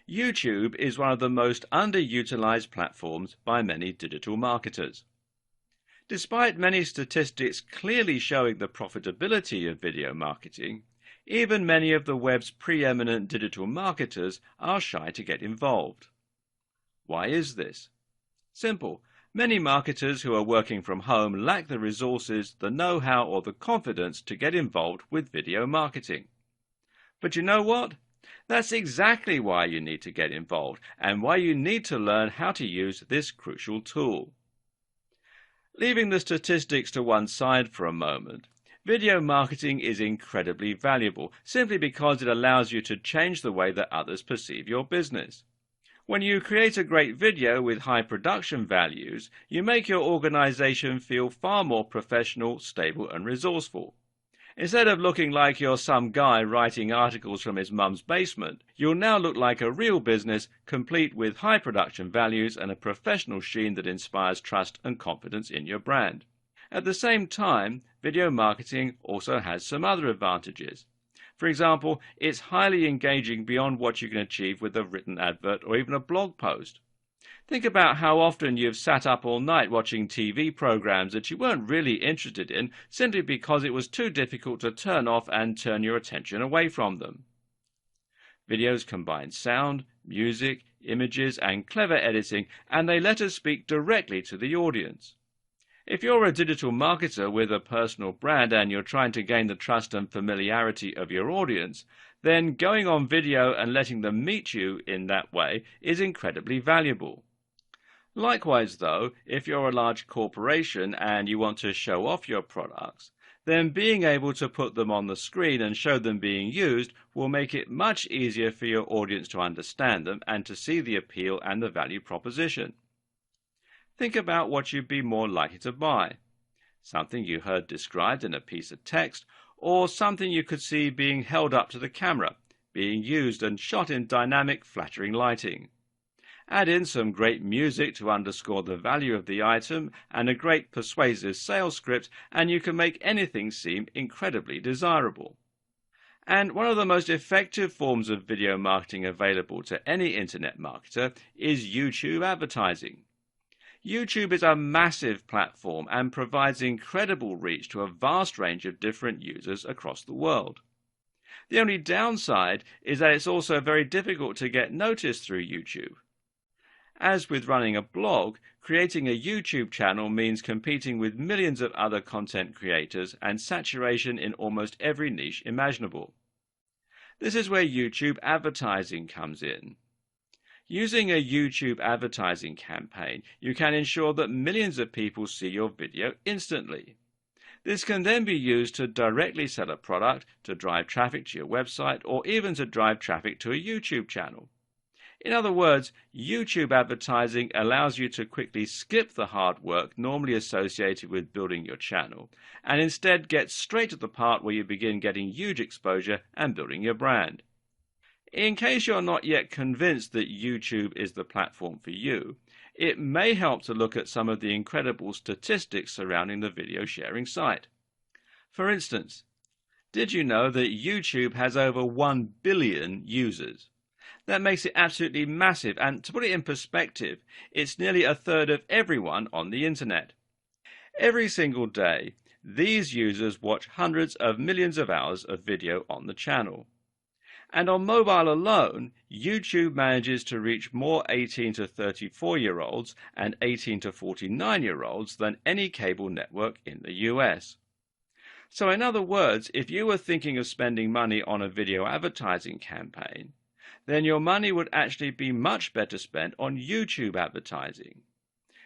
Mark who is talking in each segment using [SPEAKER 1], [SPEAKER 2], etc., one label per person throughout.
[SPEAKER 1] YouTube is one of the most underutilized platforms by many digital marketers. Despite many statistics clearly showing the profitability of video marketing, even many of the web's preeminent digital marketers are shy to get involved. Why is this? Simple. Many marketers who are working from home lack the resources, the know-how, or the confidence to get involved with video marketing. But you know what? That's exactly why you need to get involved and why you need to learn how to use this crucial tool. Leaving the statistics to one side for a moment, video marketing is incredibly valuable simply because it allows you to change the way that others perceive your business. When you create a great video with high production values, you make your organization feel far more professional, stable, and resourceful. Instead of looking like you're some guy writing articles from his mum's basement, you'll now look like a real business, complete with high production values and a professional sheen that inspires trust and confidence in your brand. At the same time, video marketing also has some other advantages. For example, it's highly engaging beyond what you can achieve with a written advert or even a blog post. Think about how often you've sat up all night watching TV programs that you weren't really interested in simply because it was too difficult to turn off and turn your attention away from them. Videos combine sound, music, images, and clever editing, and they let us speak directly to the audience. If you're a digital marketer with a personal brand and you're trying to gain the trust and familiarity of your audience, then going on video and letting them meet you in that way is incredibly valuable. Likewise, though, if you're a large corporation and you want to show off your products, then being able to put them on the screen and show them being used will make it much easier for your audience to understand them and to see the appeal and the value proposition. Think about what you'd be more likely to buy. Something you heard described in a piece of text, or something you could see being held up to the camera, being used and shot in dynamic, flattering lighting. Add in some great music to underscore the value of the item and a great persuasive sales script, and you can make anything seem incredibly desirable. And one of the most effective forms of video marketing available to any internet marketer is YouTube advertising. YouTube is a massive platform and provides incredible reach to a vast range of different users across the world. The only downside is that it's also very difficult to get noticed through YouTube. As with running a blog, creating a YouTube channel means competing with millions of other content creators and saturation in almost every niche imaginable. This is where YouTube advertising comes in. Using a YouTube advertising campaign, you can ensure that millions of people see your video instantly. This can then be used to directly sell a product, to drive traffic to your website, or even to drive traffic to a YouTube channel. In other words, YouTube advertising allows you to quickly skip the hard work normally associated with building your channel, and instead get straight to the part where you begin getting huge exposure and building your brand. In case you're not yet convinced that YouTube is the platform for you, it may help to look at some of the incredible statistics surrounding the video sharing site. For instance, did you know that YouTube has over 1 billion users? That makes it absolutely massive, and to put it in perspective, it's nearly a third of everyone on the internet. Every single day, these users watch hundreds of millions of hours of video on the channel. And on mobile alone, YouTube manages to reach more 18 to 34-year-olds and 18 to 49-year-olds than any cable network in the US. So in other words, if you were thinking of spending money on a video advertising campaign, then your money would actually be much better spent on YouTube advertising.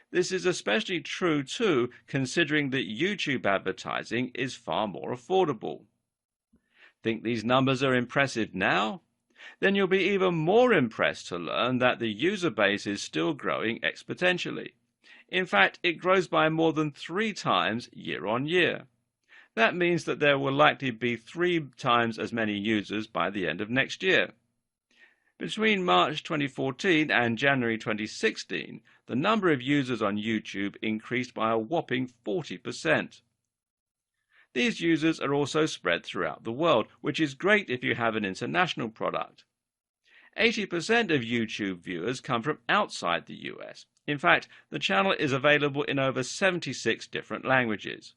[SPEAKER 1] This is especially true too, considering that YouTube advertising is far more affordable. Think these numbers are impressive now? Then you'll be even more impressed to learn that the user base is still growing exponentially. In fact, it grows by more than 3 times year on year. That means that there will likely be 3 times as many users by the end of next year. Between March 2014 and January 2016, the number of users on YouTube increased by a whopping 40%. These users are also spread throughout the world, which is great if you have an international product. 80% of YouTube viewers come from outside the US. In fact, the channel is available in over 76 different languages.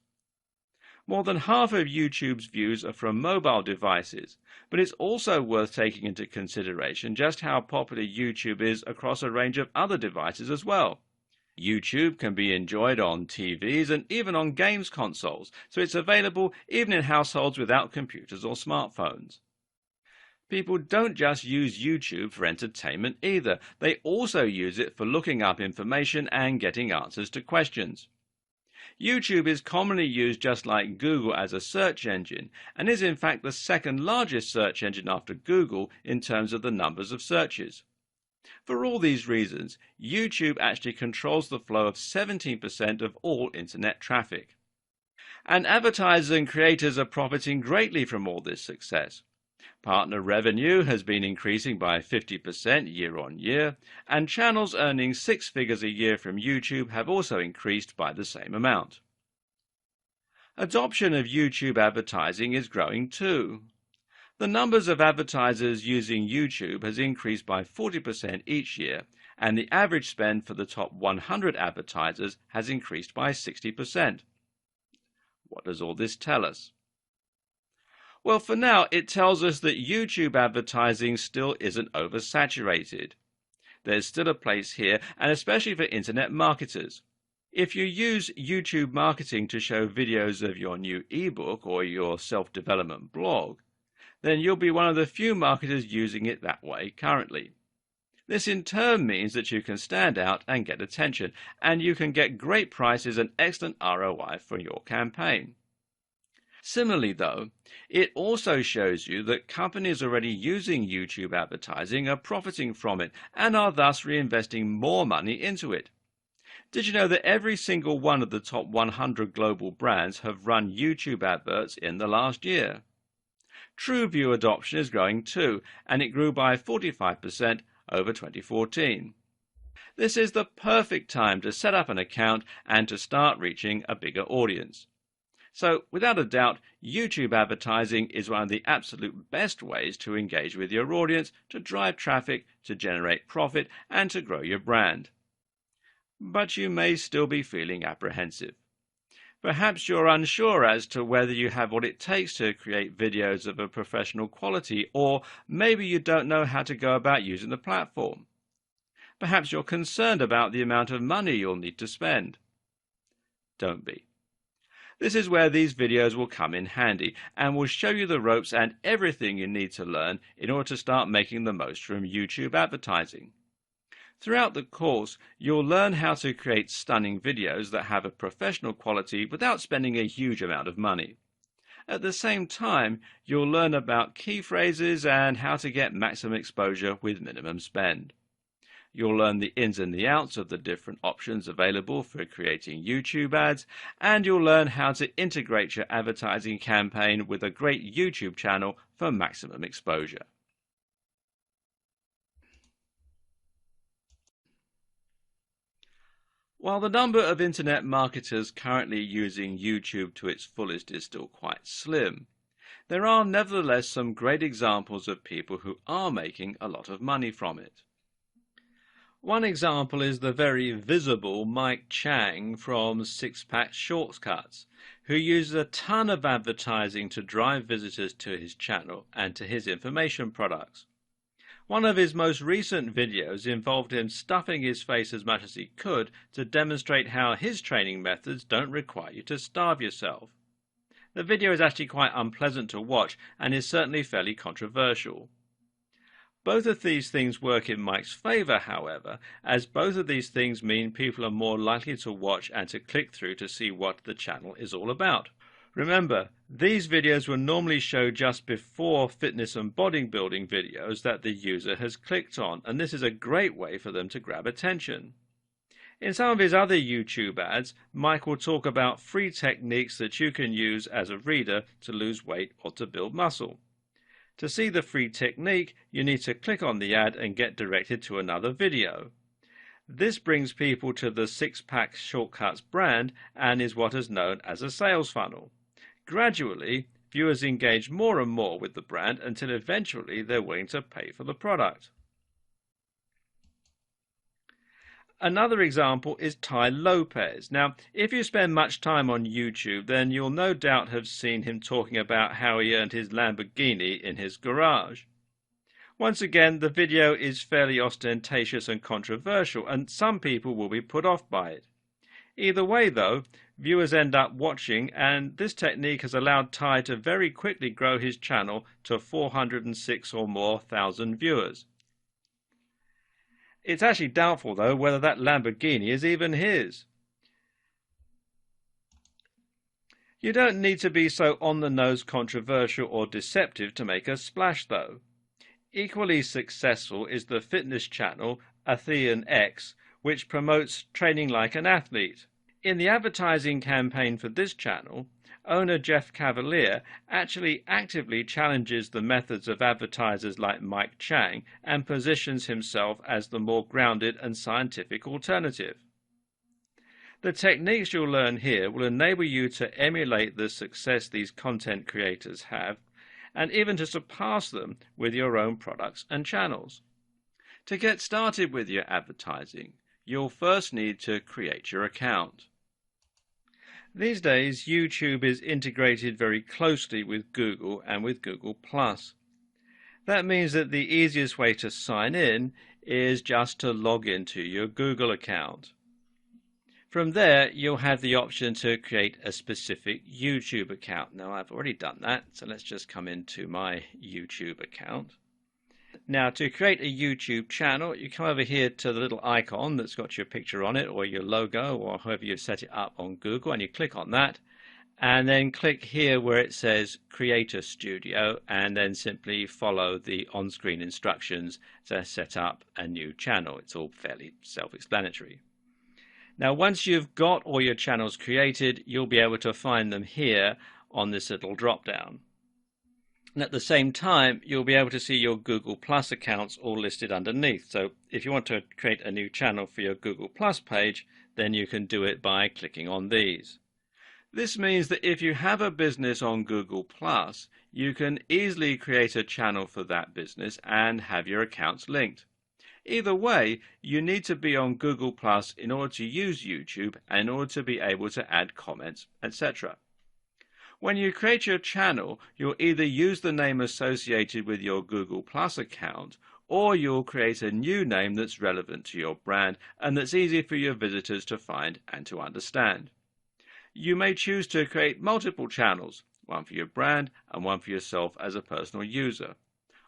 [SPEAKER 1] More than half of YouTube's views are from mobile devices, but it's also worth taking into consideration just how popular YouTube is across a range of other devices as well. YouTube can be enjoyed on TVs and even on games consoles, so it's available even in households without computers or smartphones. People don't just use YouTube for entertainment either. They also use it for looking up information and getting answers to questions. YouTube is commonly used just like Google as a search engine, and is in fact the second largest search engine after Google in terms of the numbers of searches. For all these reasons, YouTube actually controls the flow of 17% of all internet traffic. And advertisers and creators are profiting greatly from all this success. Partner revenue has been increasing by 50% year on year, and channels earning 6 figures a year from YouTube have also increased by the same amount. Adoption of YouTube advertising is growing too. The numbers of advertisers using YouTube has increased by 40% each year, and the average spend for the top 100 advertisers has increased by 60%. What does all this tell us? Well, for now, it tells us that YouTube advertising still isn't oversaturated. There's still a place here, and especially for internet marketers. If you use YouTube marketing to show videos of your new ebook or your self-development blog, then you'll be one of the few marketers using it that way currently. This in turn means that you can stand out and get attention, and you can get great prices and excellent ROI for your campaign. Similarly, though, it also shows you that companies already using YouTube advertising are profiting from it and are thus reinvesting more money into it. Did you know that every single one of the top 100 global brands have run YouTube adverts in the last year? TrueView adoption is growing too, and it grew by 45% over 2014. This is the perfect time to set up an account and to start reaching a bigger audience. So, without a doubt, YouTube advertising is one of the absolute best ways to engage with your audience, to drive traffic, to generate profit, and to grow your brand. But you may still be feeling apprehensive. Perhaps you're unsure as to whether you have what it takes to create videos of a professional quality, or maybe you don't know how to go about using the platform. Perhaps you're concerned about the amount of money you'll need to spend. Don't be. This is where these videos will come in handy and will show you the ropes and everything you need to learn in order to start making the most from YouTube advertising. Throughout the course, you'll learn how to create stunning videos that have a professional quality without spending a huge amount of money. At the same time, you'll learn about key phrases and how to get maximum exposure with minimum spend. You'll learn the ins and the outs of the different options available for creating YouTube ads, and you'll learn how to integrate your advertising campaign with a great YouTube channel for maximum exposure. While the number of internet marketers currently using YouTube to its fullest is still quite slim, there are nevertheless some great examples of people who are making a lot of money from it. One example is the very visible Mike Chang from Six-Pack Shortcuts, who uses a ton of advertising to drive visitors to his channel and to his information products. One of his most recent videos involved him stuffing his face as much as he could to demonstrate how his training methods don't require you to starve yourself. The video is actually quite unpleasant to watch and is certainly fairly controversial. Both of these things work in Mike's favor, however, as both of these things mean people are more likely to watch and to click through to see what the channel is all about. Remember, these videos will normally show just before fitness and bodybuilding videos that the user has clicked on, and this is a great way for them to grab attention. In some of his other YouTube ads, Mike will talk about free techniques that you can use as a reader to lose weight or to build muscle. To see the free technique, you need to click on the ad and get directed to another video. This brings people to the Six-Pack Shortcuts brand and is what is known as a sales funnel. Gradually, viewers engage more and more with the brand until eventually they're willing to pay for the product. Another example is Tai Lopez. Now, if you spend much time on YouTube, then you'll no doubt have seen him talking about how he earned his Lamborghini in his garage. Once again, the video is fairly ostentatious and controversial, and some people will be put off by it. Either way, though, viewers end up watching, and this technique has allowed Tai to very quickly grow his channel to 406 or more thousand viewers. It's actually doubtful, though, whether that Lamborghini is even his. You don't need to be so on-the-nose controversial or deceptive to make a splash, though. Equally successful is the fitness channel Athlean X, which promotes training like an athlete. In the advertising campaign for this channel, owner Jeff Cavalier actually actively challenges the methods of advertisers like Mike Chang and positions himself as the more grounded and scientific alternative. The techniques you'll learn here will enable you to emulate the success these content creators have, and even to surpass them with your own products and channels. To get started with your advertising, you'll first need to create your account. These days, YouTube is integrated very closely with Google and with Google+. That means that the easiest way to sign in is just to log into your Google account. From there, you'll have the option to create a specific YouTube account. Now, I've already done that, so let's just come into my YouTube account. Now, to create a YouTube channel, you come over here to the little icon that's got your picture on it, or your logo, or however you set it up on Google, and you click on that, and then click here where it says Creator Studio, and then simply follow the on-screen instructions to set up a new channel. It's all fairly self-explanatory. Now, once you've got all your channels created, you'll be able to find them here on this little drop-down. And at the same time, you'll be able to see your Google Plus accounts all listed underneath. So if you want to create a new channel for your Google Plus page, then you can do it by clicking on these. This means that if you have a business on Google Plus, you can easily create a channel for that business and have your accounts linked. Either way, you need to be on Google Plus in order to use YouTube and in order to be able to add comments, etc. When you create your channel, you'll either use the name associated with your Google Plus account, or you'll create a new name that's relevant to your brand and that's easy for your visitors to find and to understand. You may choose to create multiple channels, one for your brand and one for yourself as a personal user.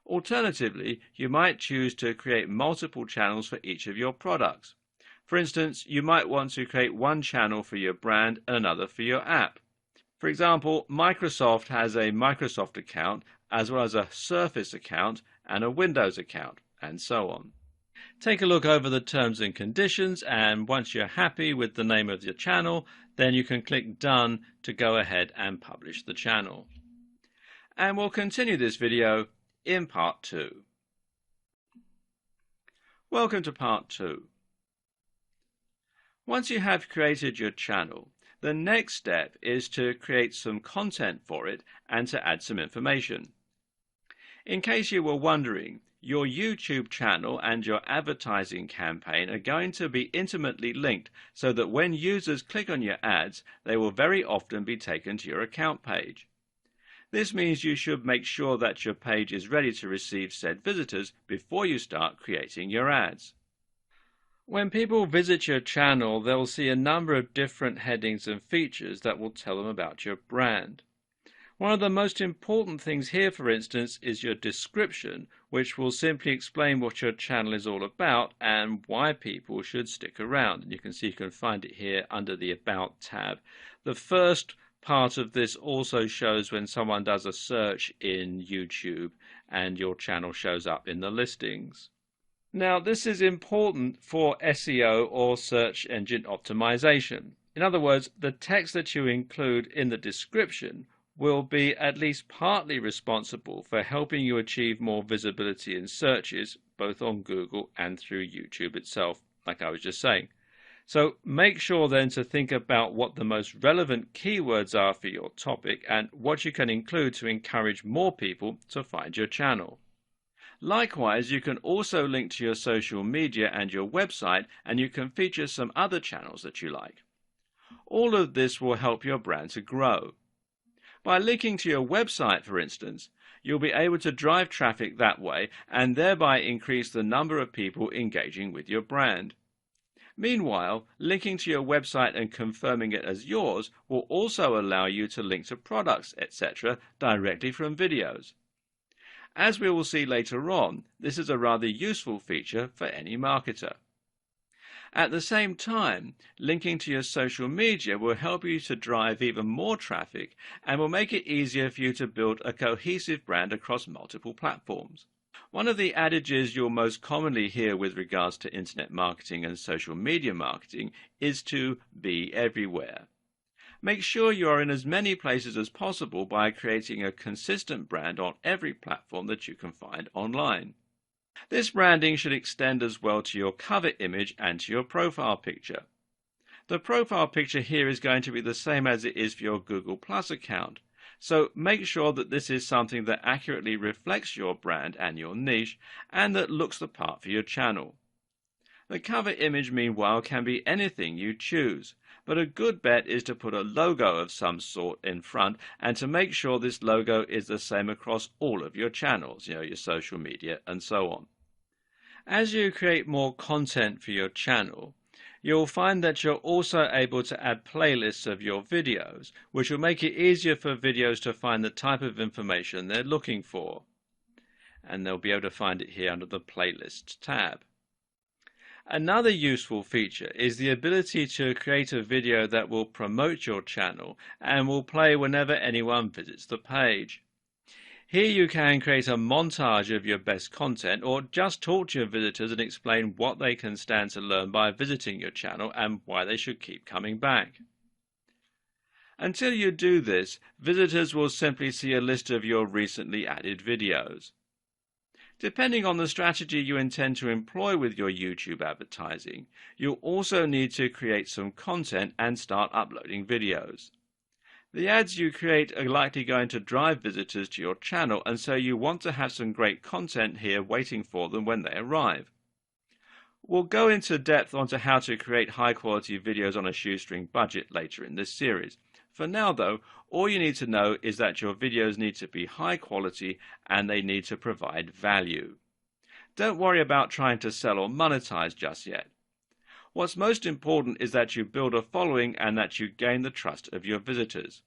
[SPEAKER 1] Alternatively, you might choose to create multiple channels for each of your products. For instance, you might want to create one channel for your brand and another for your app. For example, Microsoft has a Microsoft account, as well as a Surface account and a Windows account, and so on. Take a look over the terms and conditions, and once you're happy with the name of your channel, then you can click Done to go ahead and publish the channel. And we'll continue this video in part 2. Welcome to part 2. Once you have created your channel, the next step is to create some content for it and to add some information. In case you were wondering, your YouTube channel and your advertising campaign are going to be intimately linked so that when users click on your ads, they will very often be taken to your account page. This means you should make sure that your page is ready to receive said visitors before you start creating your ads. When people visit your channel, they'll see a number of different headings and features that will tell them about your brand. One of the most important things here, for instance, is your description, which will simply explain what your channel is all about and why people should stick around. And you can see you can find it here under the About tab. The first part of this also shows when someone does a search in YouTube and your channel shows up in the listings. Now, this is important for SEO or search engine optimization. In other words, the text that you include in the description will be at least partly responsible for helping you achieve more visibility in searches, both on Google and through YouTube itself, like I was just saying. So make sure then to think about what the most relevant keywords are for your topic and what you can include to encourage more people to find your channel. Likewise, you can also link to your social media and your website, and you can feature some other channels that you like. All of this will help your brand to grow. By linking to your website, for instance, you'll be able to drive traffic that way and thereby increase the number of people engaging with your brand. Meanwhile, linking to your website and confirming it as yours will also allow you to link to products, etc., directly from videos. As we will see later on, this is a rather useful feature for any marketer. At the same time, linking to your social media will help you to drive even more traffic and will make it easier for you to build a cohesive brand across multiple platforms. One of the adages you'll most commonly hear with regards to internet marketing and social media marketing is to be everywhere. Make sure you are in as many places as possible by creating a consistent brand on every platform that you can find online. This branding should extend as well to your cover image and to your profile picture. The profile picture here is going to be the same as it is for your Google Plus account, so make sure that this is something that accurately reflects your brand and your niche and that looks the part for your channel. The cover image, meanwhile, can be anything you choose, but a good bet is to put a logo of some sort in front and to make sure this logo is the same across all of your channels, your social media and so on. As you create more content for your channel, you'll find that you're also able to add playlists of your videos, which will make it easier for videos to find the type of information they're looking for. And they'll be able to find it here under the Playlists tab. Another useful feature is the ability to create a video that will promote your channel and will play whenever anyone visits the page. Here you can create a montage of your best content or just talk to your visitors and explain what they can stand to learn by visiting your channel and why they should keep coming back. Until you do this, visitors will simply see a list of your recently added videos. Depending on the strategy you intend to employ with your YouTube advertising, you'll also need to create some content and start uploading videos. The ads you create are likely going to drive visitors to your channel, and so you want to have some great content here waiting for them when they arrive. We'll go into depth onto how to create high-quality videos on a shoestring budget later in this series. For now, though, all you need to know is that your videos need to be high quality and they need to provide value. Don't worry about trying to sell or monetize just yet. What's most important is that you build a following and that you gain the trust of your visitors.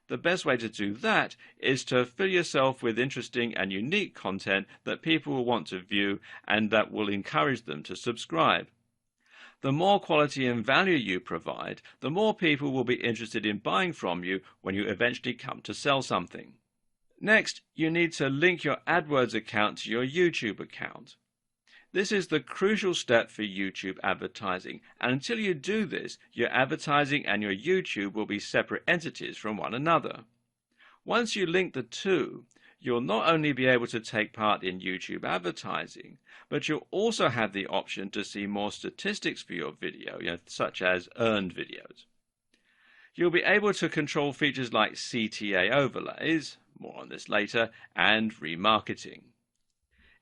[SPEAKER 1] The best way to do that is to fill yourself with interesting and unique content that people will want to view and that will encourage them to subscribe. The more quality and value you provide, the more people will be interested in buying from you when you eventually come to sell something. Next, you need to link your AdWords account to your YouTube account. This is the crucial step for YouTube advertising, and until you do this, your advertising and your YouTube will be separate entities from one another. Once you link the two, you'll not only be able to take part in YouTube advertising, but you'll also have the option to see more statistics for your video, such as earned videos. You'll be able to control features like CTA overlays, more on this later, and remarketing.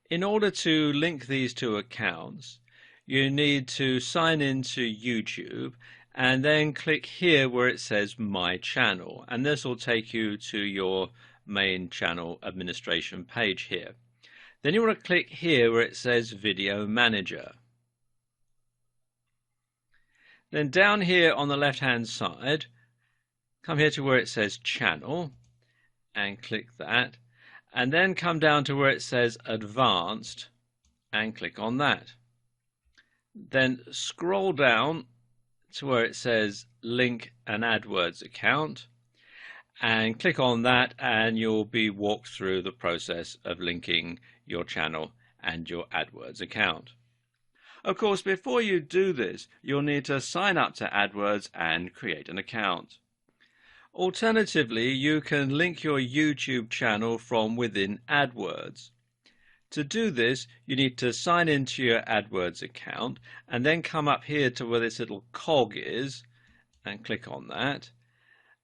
[SPEAKER 1] In order to link these two accounts, you need to sign into YouTube and then click here where it says My Channel, and this will take you to your main channel administration page here. Then you want to click here where it says Video Manager. Then down here on the left hand side, come here to where it says Channel and click that, and then come down to where it says Advanced and click on that. Then scroll down to where it says Link an AdWords account and click on that, and you'll be walked through the process of linking your channel and your AdWords account. Of course, before you do this, you'll need to sign up to AdWords and create an account. Alternatively, you can link your YouTube channel from within AdWords. To do this, you need to sign into your AdWords account and then come up here to where this little cog is and click on that,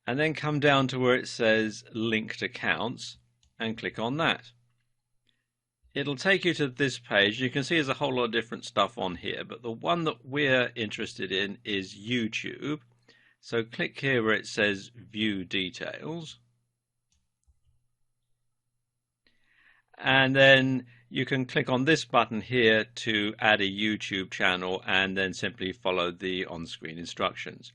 [SPEAKER 1] and then come down to where it says Linked Accounts and click on that. it'll take you to this page. You can see there's a whole lot of different stuff on here, but the one that we're interested in is YouTube. So click here where it says View Details. And then you can click on this button here to add a YouTube channel and then simply follow the on-screen instructions.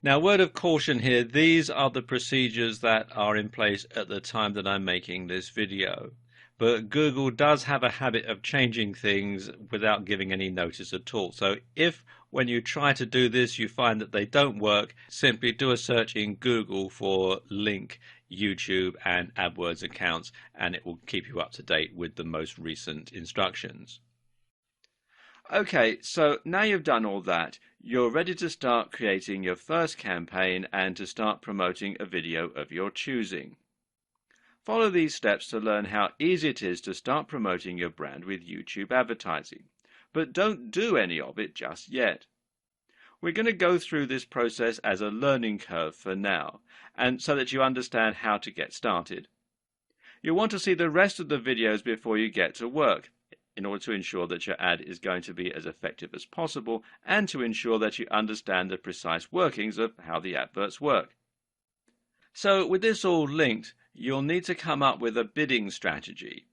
[SPEAKER 1] Now, word of caution here, these are the procedures that are in place at the time that I'm making this video. But Google does have a habit of changing things without giving any notice at all. So if when you try to do this you find that they don't work, simply do a search in Google for link YouTube and AdWords accounts and it will keep you up to date with the most recent instructions. Okay, so now you've done all that, you're ready to start creating your first campaign and to start promoting a video of your choosing. Follow these steps to learn how easy it is to start promoting your brand with YouTube advertising, but don't do any of it just yet. We're going to go through this process as a learning curve for now, and so that you understand how to get started. You'll want to see the rest of the videos before you get to work, in order to ensure that your ad is going to be as effective as possible and to ensure that you understand the precise workings of how the adverts work. So with this all linked, you'll need to come up with a bidding strategy.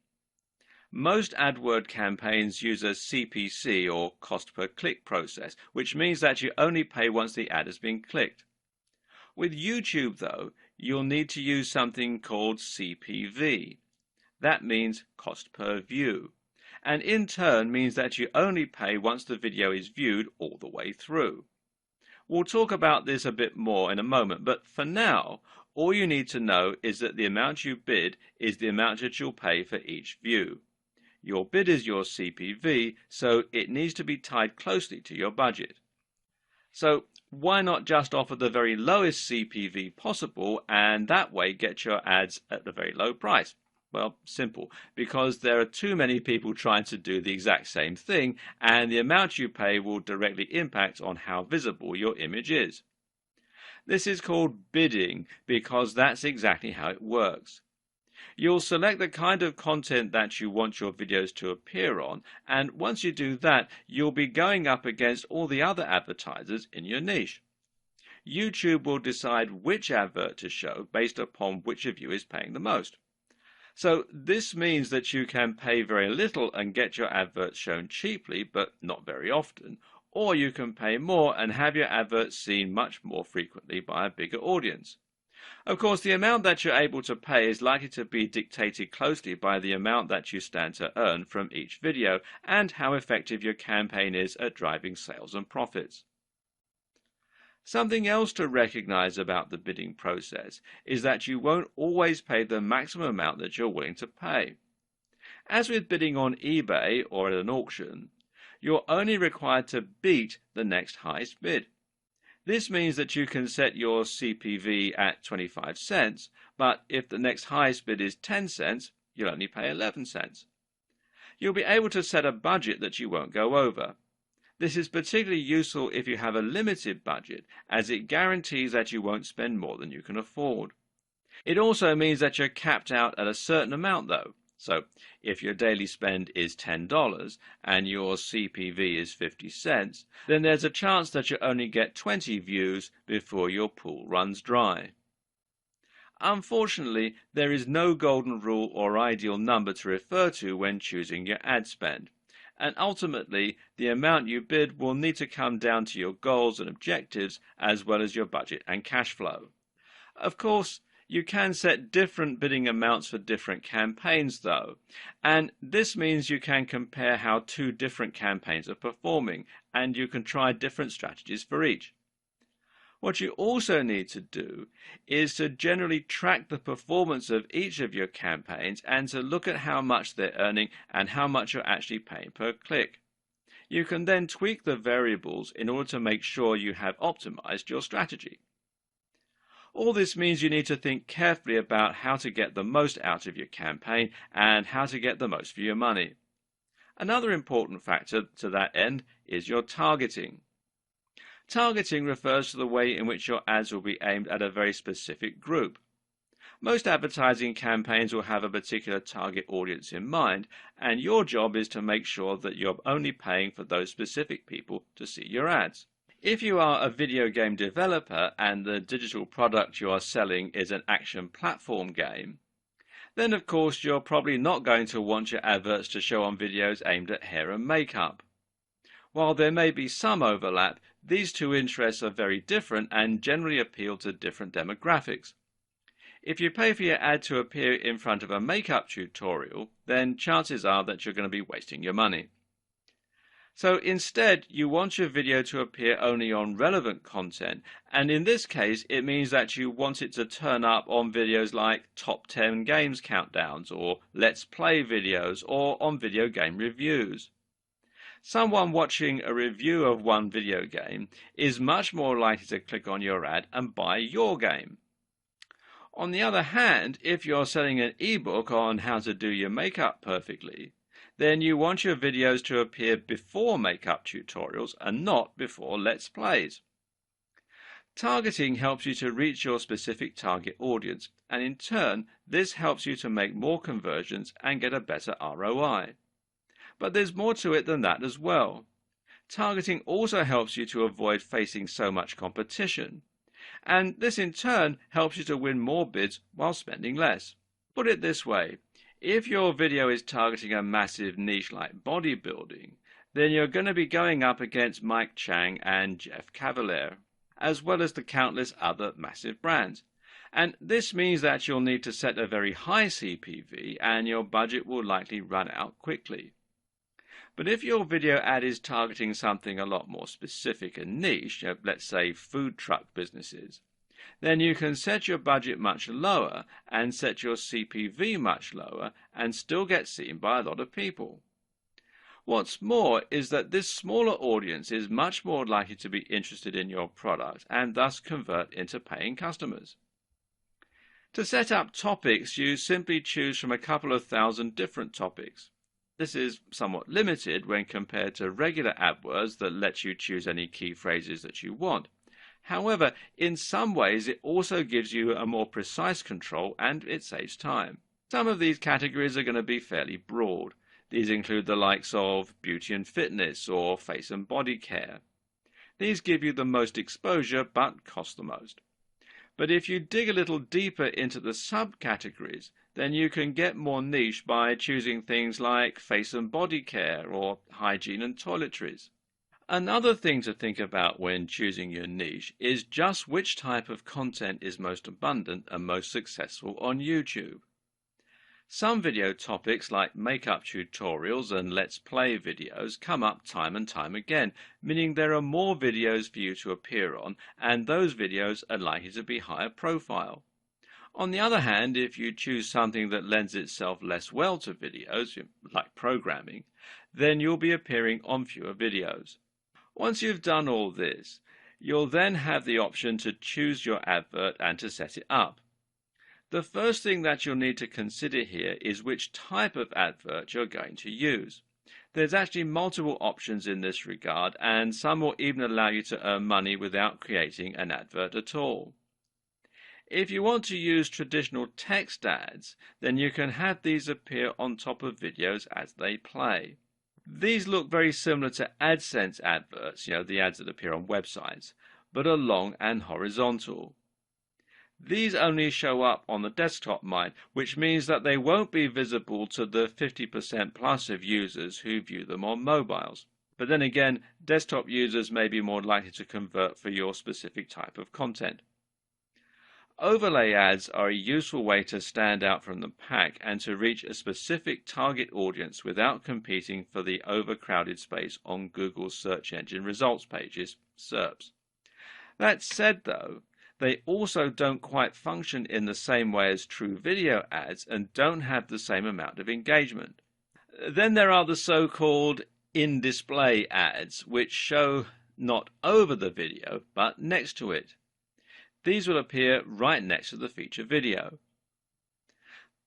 [SPEAKER 1] Most AdWord campaigns use a CPC or cost per click process, which means that you only pay once the ad has been clicked. With YouTube though, you'll need to use something called CPV. That means cost per view, and in turn means that you only pay once the video is viewed all the way through. We'll talk about this a bit more in a moment, but for now, all you need to know is that the amount you bid is the amount that you'll pay for each view. Your bid is your CPV, so it needs to be tied closely to your budget. So why not just offer the very lowest CPV possible and that way get your ads at the very low price? Well, simple, because there are too many people trying to do the exact same thing, and the amount you pay will directly impact on how visible your image is. This is called bidding because that's exactly how it works. You'll select the kind of content that you want your videos to appear on, and once you do that, you'll be going up against all the other advertisers in your niche. YouTube will decide which advert to show based upon which of you is paying the most. So this means that you can pay very little and get your adverts shown cheaply, but not very often, or you can pay more and have your adverts seen much more frequently by a bigger audience. Of course, the amount that you're able to pay is likely to be dictated closely by the amount that you stand to earn from each video and how effective your campaign is at driving sales and profits. Something else to recognize about the bidding process is that you won't always pay the maximum amount that you're willing to pay. As with bidding on eBay or at an auction, you're only required to beat the next highest bid. This means that you can set your CPV at 25 cents, but if the next highest bid is 10 cents, you'll only pay 11 cents. You'll be able to set a budget that you won't go over. This is particularly useful if you have a limited budget, as it guarantees that you won't spend more than you can afford. It also means that you're capped out at a certain amount though. So if your daily spend is $10 and your CPV is 50 cents, then there's a chance that you only get 20 views before your pool runs dry. Unfortunately, there is no golden rule or ideal number to refer to when choosing your ad spend. And ultimately, the amount you bid will need to come down to your goals and objectives as well as your budget and cash flow. Of course, you can set different bidding amounts for different campaigns though, and this means you can compare how two different campaigns are performing, and you can try different strategies for each. What you also need to do is to generally track the performance of each of your campaigns and to look at how much they're earning and how much you're actually paying per click. You can then tweak the variables in order to make sure you have optimized your strategy. All this means you need to think carefully about how to get the most out of your campaign and how to get the most for your money. Another important factor to that end is your targeting. Targeting refers to the way in which your ads will be aimed at a very specific group. Most advertising campaigns will have a particular target audience in mind, and your job is to make sure that you're only paying for those specific people to see your ads. If you are a video game developer and the digital product you are selling is an action platform game, then of course you're probably not going to want your adverts to show on videos aimed at hair and makeup. While there may be some overlap, these two interests are very different and generally appeal to different demographics. If you pay for your ad to appear in front of a makeup tutorial, then chances are that you're going to be wasting your money. So instead, you want your video to appear only on relevant content, and in this case, it means that you want it to turn up on videos like top 10 games countdowns, or let's play videos, or on video game reviews. Someone watching a review of one video game is much more likely to click on your ad and buy your game. On the other hand, if you're selling an ebook on how to do your makeup perfectly, then you want your videos to appear before makeup tutorials and not before Let's Plays. Targeting helps you to reach your specific target audience, and in turn, this helps you to make more conversions and get a better ROI. But there's more to it than that as well. Targeting also helps you to avoid facing so much competition, and this in turn helps you to win more bids while spending less. Put it this way. If your video is targeting a massive niche like bodybuilding, then you're going to be going up against Mike Chang and Jeff Cavaliere, as well as the countless other massive brands. And this means that you'll need to set a very high CPV and your budget will likely run out quickly. But if your video ad is targeting something a lot more specific and niche, let's say food truck businesses, then you can set your budget much lower and set your CPV much lower and still get seen by a lot of people. What's more is that this smaller audience is much more likely to be interested in your product and thus convert into paying customers. To set up topics, you simply choose from a couple of thousand different topics. This is somewhat limited when compared to regular AdWords that lets you choose any key phrases that you want. However, in some ways it also gives you a more precise control and it saves time. Some of these categories are going to be fairly broad. These include the likes of beauty and fitness or face and body care. These give you the most exposure but cost the most. But if you dig a little deeper into the subcategories, then you can get more niche by choosing things like face and body care or hygiene and toiletries. Another thing to think about when choosing your niche is just which type of content is most abundant and most successful on YouTube. Some video topics like makeup tutorials and let's play videos come up time and time again, meaning there are more videos for you to appear on, and those videos are likely to be higher profile. On the other hand, if you choose something that lends itself less well to videos, like programming, then you'll be appearing on fewer videos. Once you've done all this, you'll then have the option to choose your advert and to set it up. The first thing that you'll need to consider here is which type of advert you're going to use. There's actually multiple options in this regard, and some will even allow you to earn money without creating an advert at all. If you want to use traditional text ads, then you can have these appear on top of videos as they play. These look very similar to AdSense adverts, the ads that appear on websites, but are long and horizontal. These only show up on the desktop mind, which means that they won't be visible to the 50% plus of users who view them on mobiles. But then again, desktop users may be more likely to convert for your specific type of content. Overlay ads are a useful way to stand out from the pack and to reach a specific target audience without competing for the overcrowded space on Google's search engine results pages, SERPs. That said, though, they also don't quite function in the same way as true video ads and don't have the same amount of engagement. Then there are the so-called in-display ads, which show not over the video, but next to it. These will appear right next to the feature video.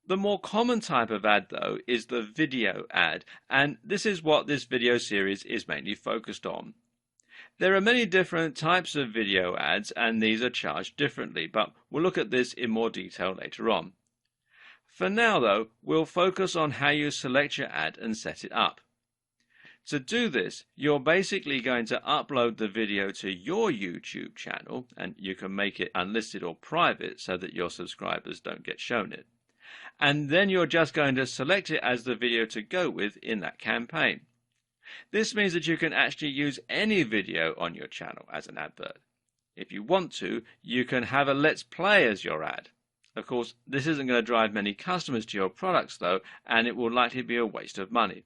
[SPEAKER 1] The more common type of ad, though, is the video ad, and this is what this video series is mainly focused on. There are many different types of video ads, and these are charged differently, but we'll look at this in more detail later on. For now, though, we'll focus on how you select your ad and set it up. To do this, you're basically going to upload the video to your YouTube channel, and you can make it unlisted or private so that your subscribers don't get shown it. And then you're just going to select it as the video to go with in that campaign. This means that you can actually use any video on your channel as an advert. If you want to, you can have a Let's Play as your ad. Of course, this isn't going to drive many customers to your products though, and it will likely be a waste of money.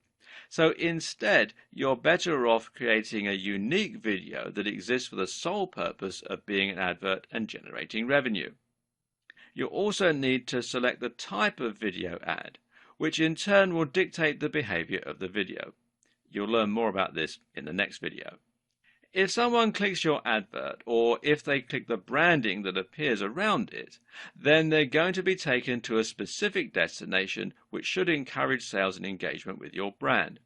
[SPEAKER 1] So instead, you're better off creating a unique video that exists for the sole purpose of being an advert and generating revenue. You'll also need to select the type of video ad, which in turn will dictate the behavior of the video. You'll learn more about this in the next video. If someone clicks your advert, or if they click the branding that appears around it, then they're going to be taken to a specific destination which should encourage sales and engagement with your brand.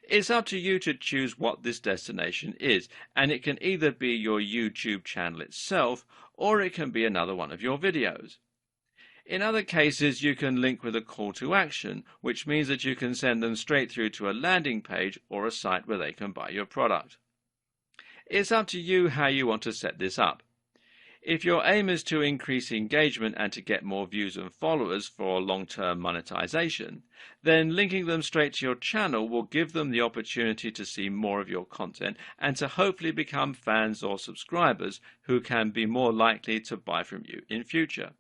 [SPEAKER 1] It's up to you to choose what this destination is, and it can either be your YouTube channel itself, or it can be another one of your videos. In other cases, you can link with a call to action, which means that you can send them straight through to a landing page or a site where they can buy your product. It's up to you how you want to set this up. If your aim is to increase engagement and to get more views and followers for long-term monetization, then linking them straight to your channel will give them the opportunity to see more of your content and to hopefully become fans or subscribers who can be more likely to buy from you in future.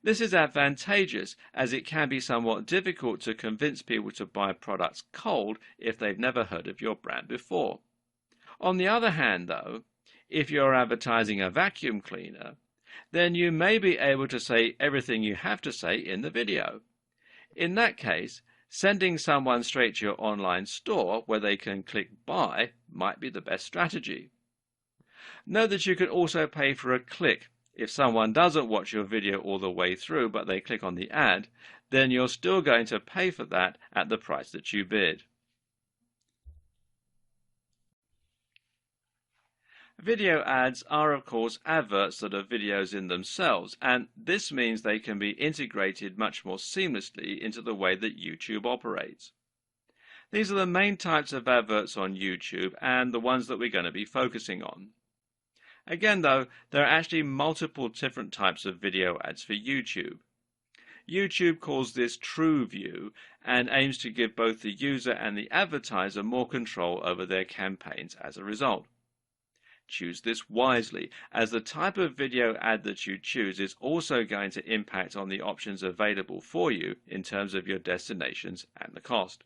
[SPEAKER 1] This is advantageous as it can be somewhat difficult to convince people to buy products cold if they've never heard of your brand before. On the other hand, though, if you're advertising a vacuum cleaner, then you may be able to say everything you have to say in the video. In that case, sending someone straight to your online store where they can click buy might be the best strategy. Note that you can also pay for a click. If someone doesn't watch your video all the way through but they click on the ad, then you're still going to pay for that at the price that you bid. Video ads are of course adverts that are videos in themselves, and this means they can be integrated much more seamlessly into the way that YouTube operates. These are the main types of adverts on YouTube and the ones that we're going to be focusing on. Again though, there are actually multiple different types of video ads for YouTube. YouTube calls this True View and aims to give both the user and the advertiser more control over their campaigns as a result. Choose this wisely, as the type of video ad that you choose is also going to impact on the options available for you in terms of your destinations and the cost.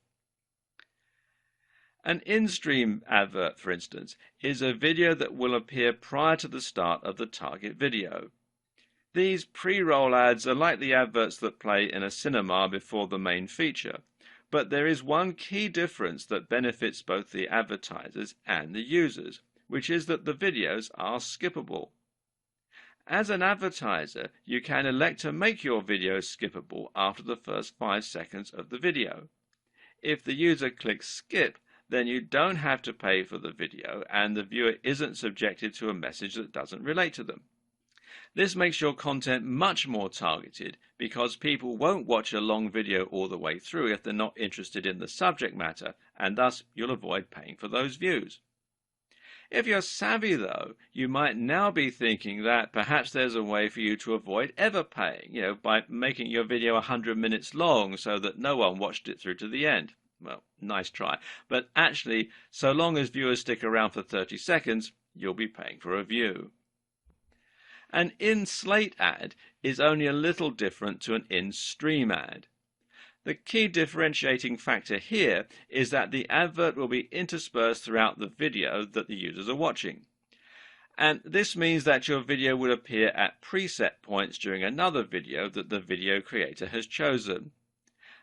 [SPEAKER 1] An in-stream advert, for instance, is a video that will appear prior to the start of the target video. These pre-roll ads are like the adverts that play in a cinema before the main feature, but there is one key difference that benefits both the advertisers and the users, which is that the videos are skippable. As an advertiser, you can elect to make your videos skippable after the first 5 seconds of the video. If the user clicks skip, then you don't have to pay for the video and the viewer isn't subjected to a message that doesn't relate to them. This makes your content much more targeted because people won't watch a long video all the way through if they're not interested in the subject matter, and thus you'll avoid paying for those views. If you're savvy though, you might now be thinking that perhaps there's a way for you to avoid ever paying, by making your video 100 minutes long so that no one watched it through to the end. Well, nice try. But actually, so long as viewers stick around for 30 seconds, you'll be paying for a view. An in-slate ad is only a little different to an in-stream ad. The key differentiating factor here is that the advert will be interspersed throughout the video that the users are watching. And this means that your video will appear at preset points during another video that the video creator has chosen.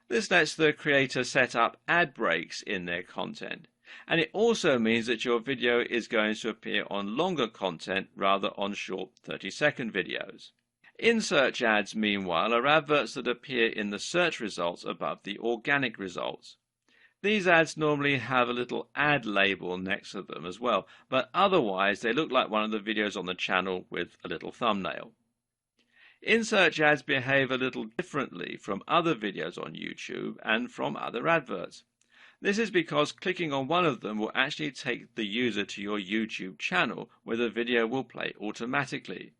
[SPEAKER 1] This lets the creator set up ad breaks in their content, and it also means that your video is going to appear on longer content rather on short 30-second videos. In-search ads, meanwhile, are adverts that appear in the search results above the organic results. These ads normally have a little ad label next to them as well, but otherwise they look like one of the videos on the channel with a little thumbnail. In-search ads behave a little differently from other videos on YouTube and from other adverts. This is because clicking on one of them will actually take the user to your YouTube channel where the video will play automatically.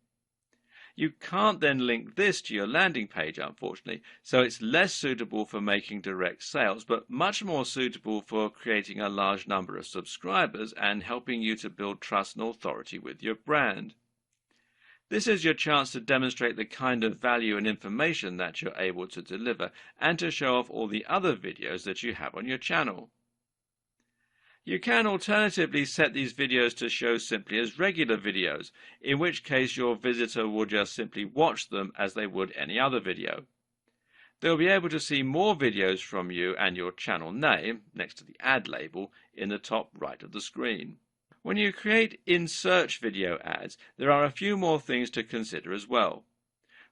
[SPEAKER 1] You can't then link this to your landing page, unfortunately, so it's less suitable for making direct sales, but much more suitable for creating a large number of subscribers and helping you to build trust and authority with your brand. This is your chance to demonstrate the kind of value and information that you're able to deliver and to show off all the other videos that you have on your channel. You can alternatively set these videos to show simply as regular videos, in which case your visitor will just simply watch them as they would any other video. They'll be able to see more videos from you and your channel name, next to the ad label, in the top right of the screen. When you create in-search video ads, there are a few more things to consider as well.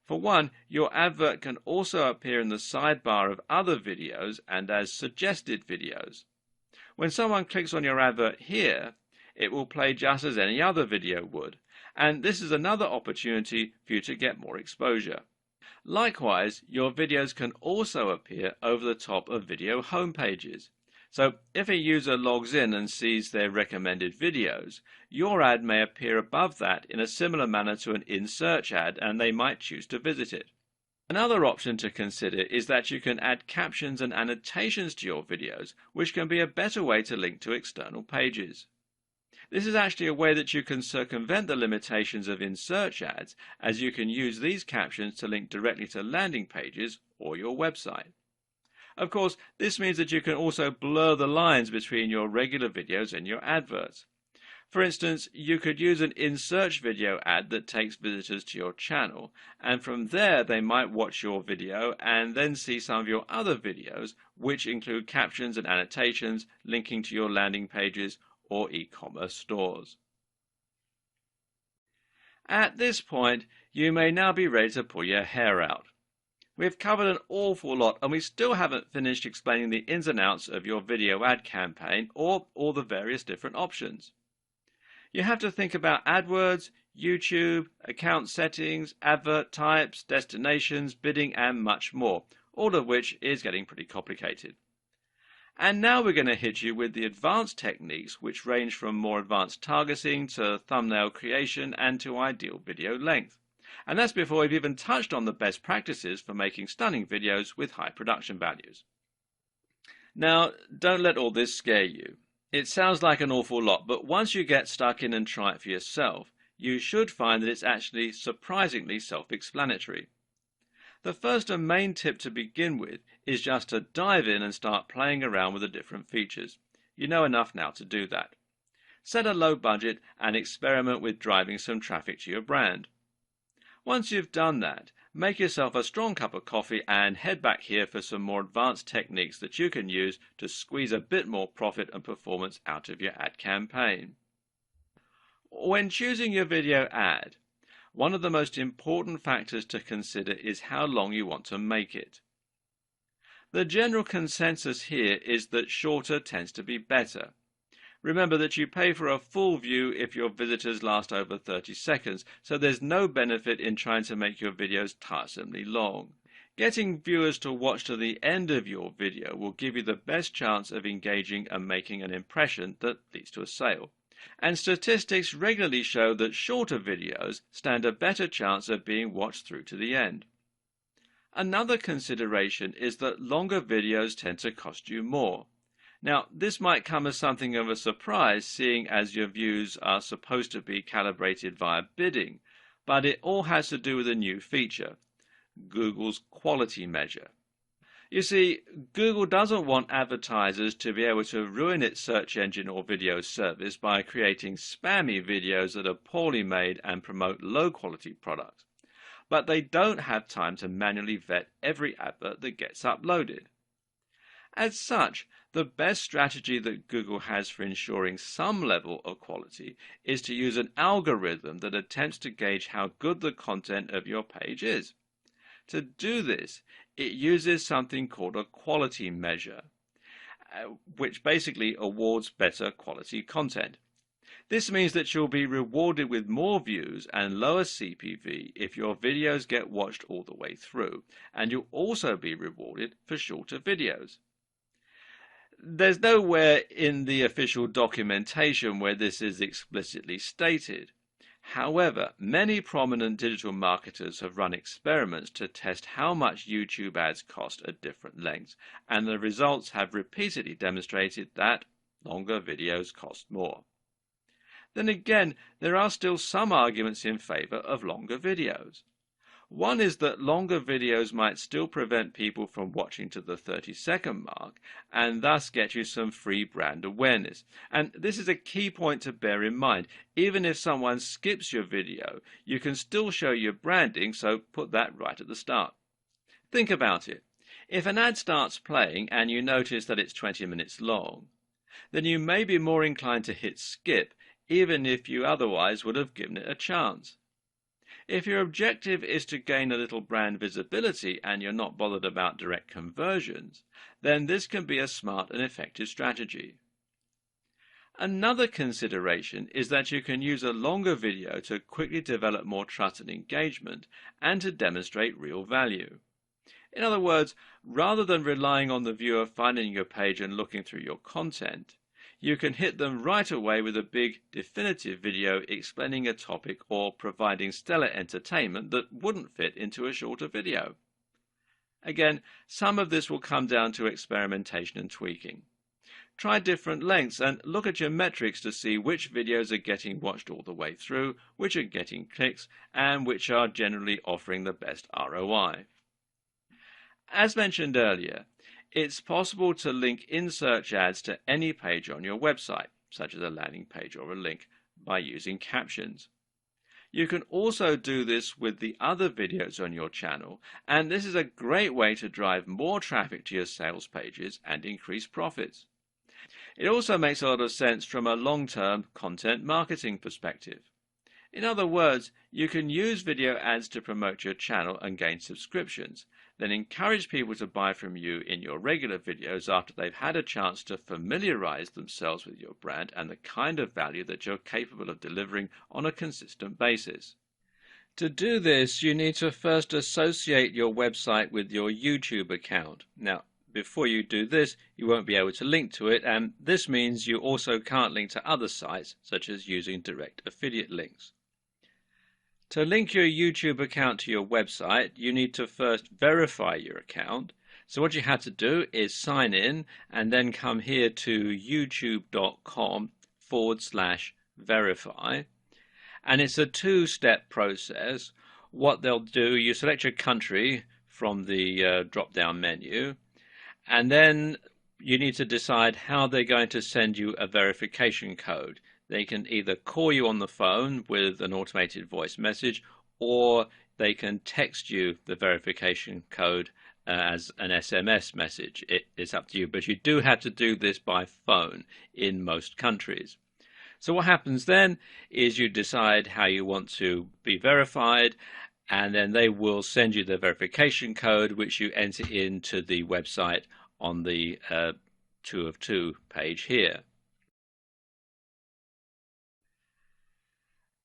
[SPEAKER 1] For one, your advert can also appear in the sidebar of other videos and as suggested videos. When someone clicks on your advert here, it will play just as any other video would, and this is another opportunity for you to get more exposure. Likewise, your videos can also appear over the top of video homepages. So if a user logs in and sees their recommended videos, your ad may appear above that in a similar manner to an in-search ad, and they might choose to visit it. Another option to consider is that you can add captions and annotations to your videos, which can be a better way to link to external pages. This is actually a way that you can circumvent the limitations of in-search ads, as you can use these captions to link directly to landing pages or your website. Of course, this means that you can also blur the lines between your regular videos and your adverts. For instance, you could use an in-search video ad that takes visitors to your channel, and from there they might watch your video and then see some of your other videos, which include captions and annotations linking to your landing pages or e-commerce stores. At this point, you may now be ready to pull your hair out. We've covered an awful lot, and we still haven't finished explaining the ins and outs of your video ad campaign or all the various different options. You have to think about AdWords, YouTube, account settings, advert types, destinations, bidding, and much more, all of which is getting pretty complicated. And now we're going to hit you with the advanced techniques, which range from more advanced targeting to thumbnail creation and to ideal video length. And that's before we've even touched on the best practices for making stunning videos with high production values. Now, don't let all this scare you. It sounds like an awful lot, but once you get stuck in and try it for yourself, you should find that it's actually surprisingly self-explanatory. The first and main tip to begin with is just to dive in and start playing around with the different features. You know enough now to do that. Set a low budget and experiment with driving some traffic to your brand. Once you've done that, make yourself a strong cup of coffee and head back here for some more advanced techniques that you can use to squeeze a bit more profit and performance out of your ad campaign. When choosing your video ad, one of the most important factors to consider is how long you want to make it. The general consensus here is that shorter tends to be better. Remember that you pay for a full view if your visitors last over 30 seconds, so there's no benefit in trying to make your videos tiresomely long. Getting viewers to watch to the end of your video will give you the best chance of engaging and making an impression that leads to a sale. And statistics regularly show that shorter videos stand a better chance of being watched through to the end. Another consideration is that longer videos tend to cost you more. Now, this might come as something of a surprise, seeing as your views are supposed to be calibrated via bidding, but it all has to do with a new feature, Google's quality measure. You see, Google doesn't want advertisers to be able to ruin its search engine or video service by creating spammy videos that are poorly made and promote low-quality products, but they don't have time to manually vet every advert that gets uploaded. As such, the best strategy that Google has for ensuring some level of quality is to use an algorithm that attempts to gauge how good the content of your page is. To do this, it uses something called a quality measure. which basically awards better quality content. This means that you'll be rewarded with more views and lower CPV if your videos get watched all the way through, and you'll also be rewarded for shorter videos. There's nowhere in the official documentation where this is explicitly stated. However, many prominent digital marketers have run experiments to test how much YouTube ads cost at different lengths, and the results have repeatedly demonstrated that longer videos cost more. Then again, there are still some arguments in favor of longer videos. One is that longer videos might still prevent people from watching to the 30-second mark and thus get you some free brand awareness. And this is a key point to bear in mind. Even if someone skips your video, you can still show your branding, so put that right at the start. Think about it. If an ad starts playing and you notice that it's 20 minutes long, then you may be more inclined to hit skip, even if you otherwise would have given it a chance. If your objective is to gain a little brand visibility and you're not bothered about direct conversions, then this can be a smart and effective strategy. Another consideration is that you can use a longer video to quickly develop more trust and engagement and to demonstrate real value. In other words, rather than relying on the viewer finding your page and looking through your content, you can hit them right away with a big, definitive video explaining a topic or providing stellar entertainment that wouldn't fit into a shorter video. Again, some of this will come down to experimentation and tweaking. Try different lengths and look at your metrics to see which videos are getting watched all the way through, which are getting clicks, and which are generally offering the best ROI. As mentioned earlier, it's possible to link in-search ads to any page on your website, such as a landing page or a link, by using captions. You can also do this with the other videos on your channel, and this is a great way to drive more traffic to your sales pages and increase profits. It also makes a lot of sense from a long-term content marketing perspective. In other words, you can use video ads to promote your channel and gain subscriptions, then encourage people to buy from you in your regular videos after they've had a chance to familiarize themselves with your brand and the kind of value that you're capable of delivering on a consistent basis. To do this, you need to first associate your website with your YouTube account. Now, before you do this, you won't be able to link to it, and this means you also can't link to other sites, such as using direct affiliate links. To link your YouTube account to your website, you need to first verify your account. So what you have to do is sign in and then come here to youtube.com/verify. And it's a two-step process. What they'll do, you select your country from the drop-down menu, and then you need to decide how they're going to send you a verification code. They can either call you on the phone with an automated voice message, or they can text you the verification code as an SMS message. It's up to you, but you do have to do this by phone in most countries. So what happens then is you decide how you want to be verified, and then they will send you the verification code, which you enter into the website on the 2 of 2 page here.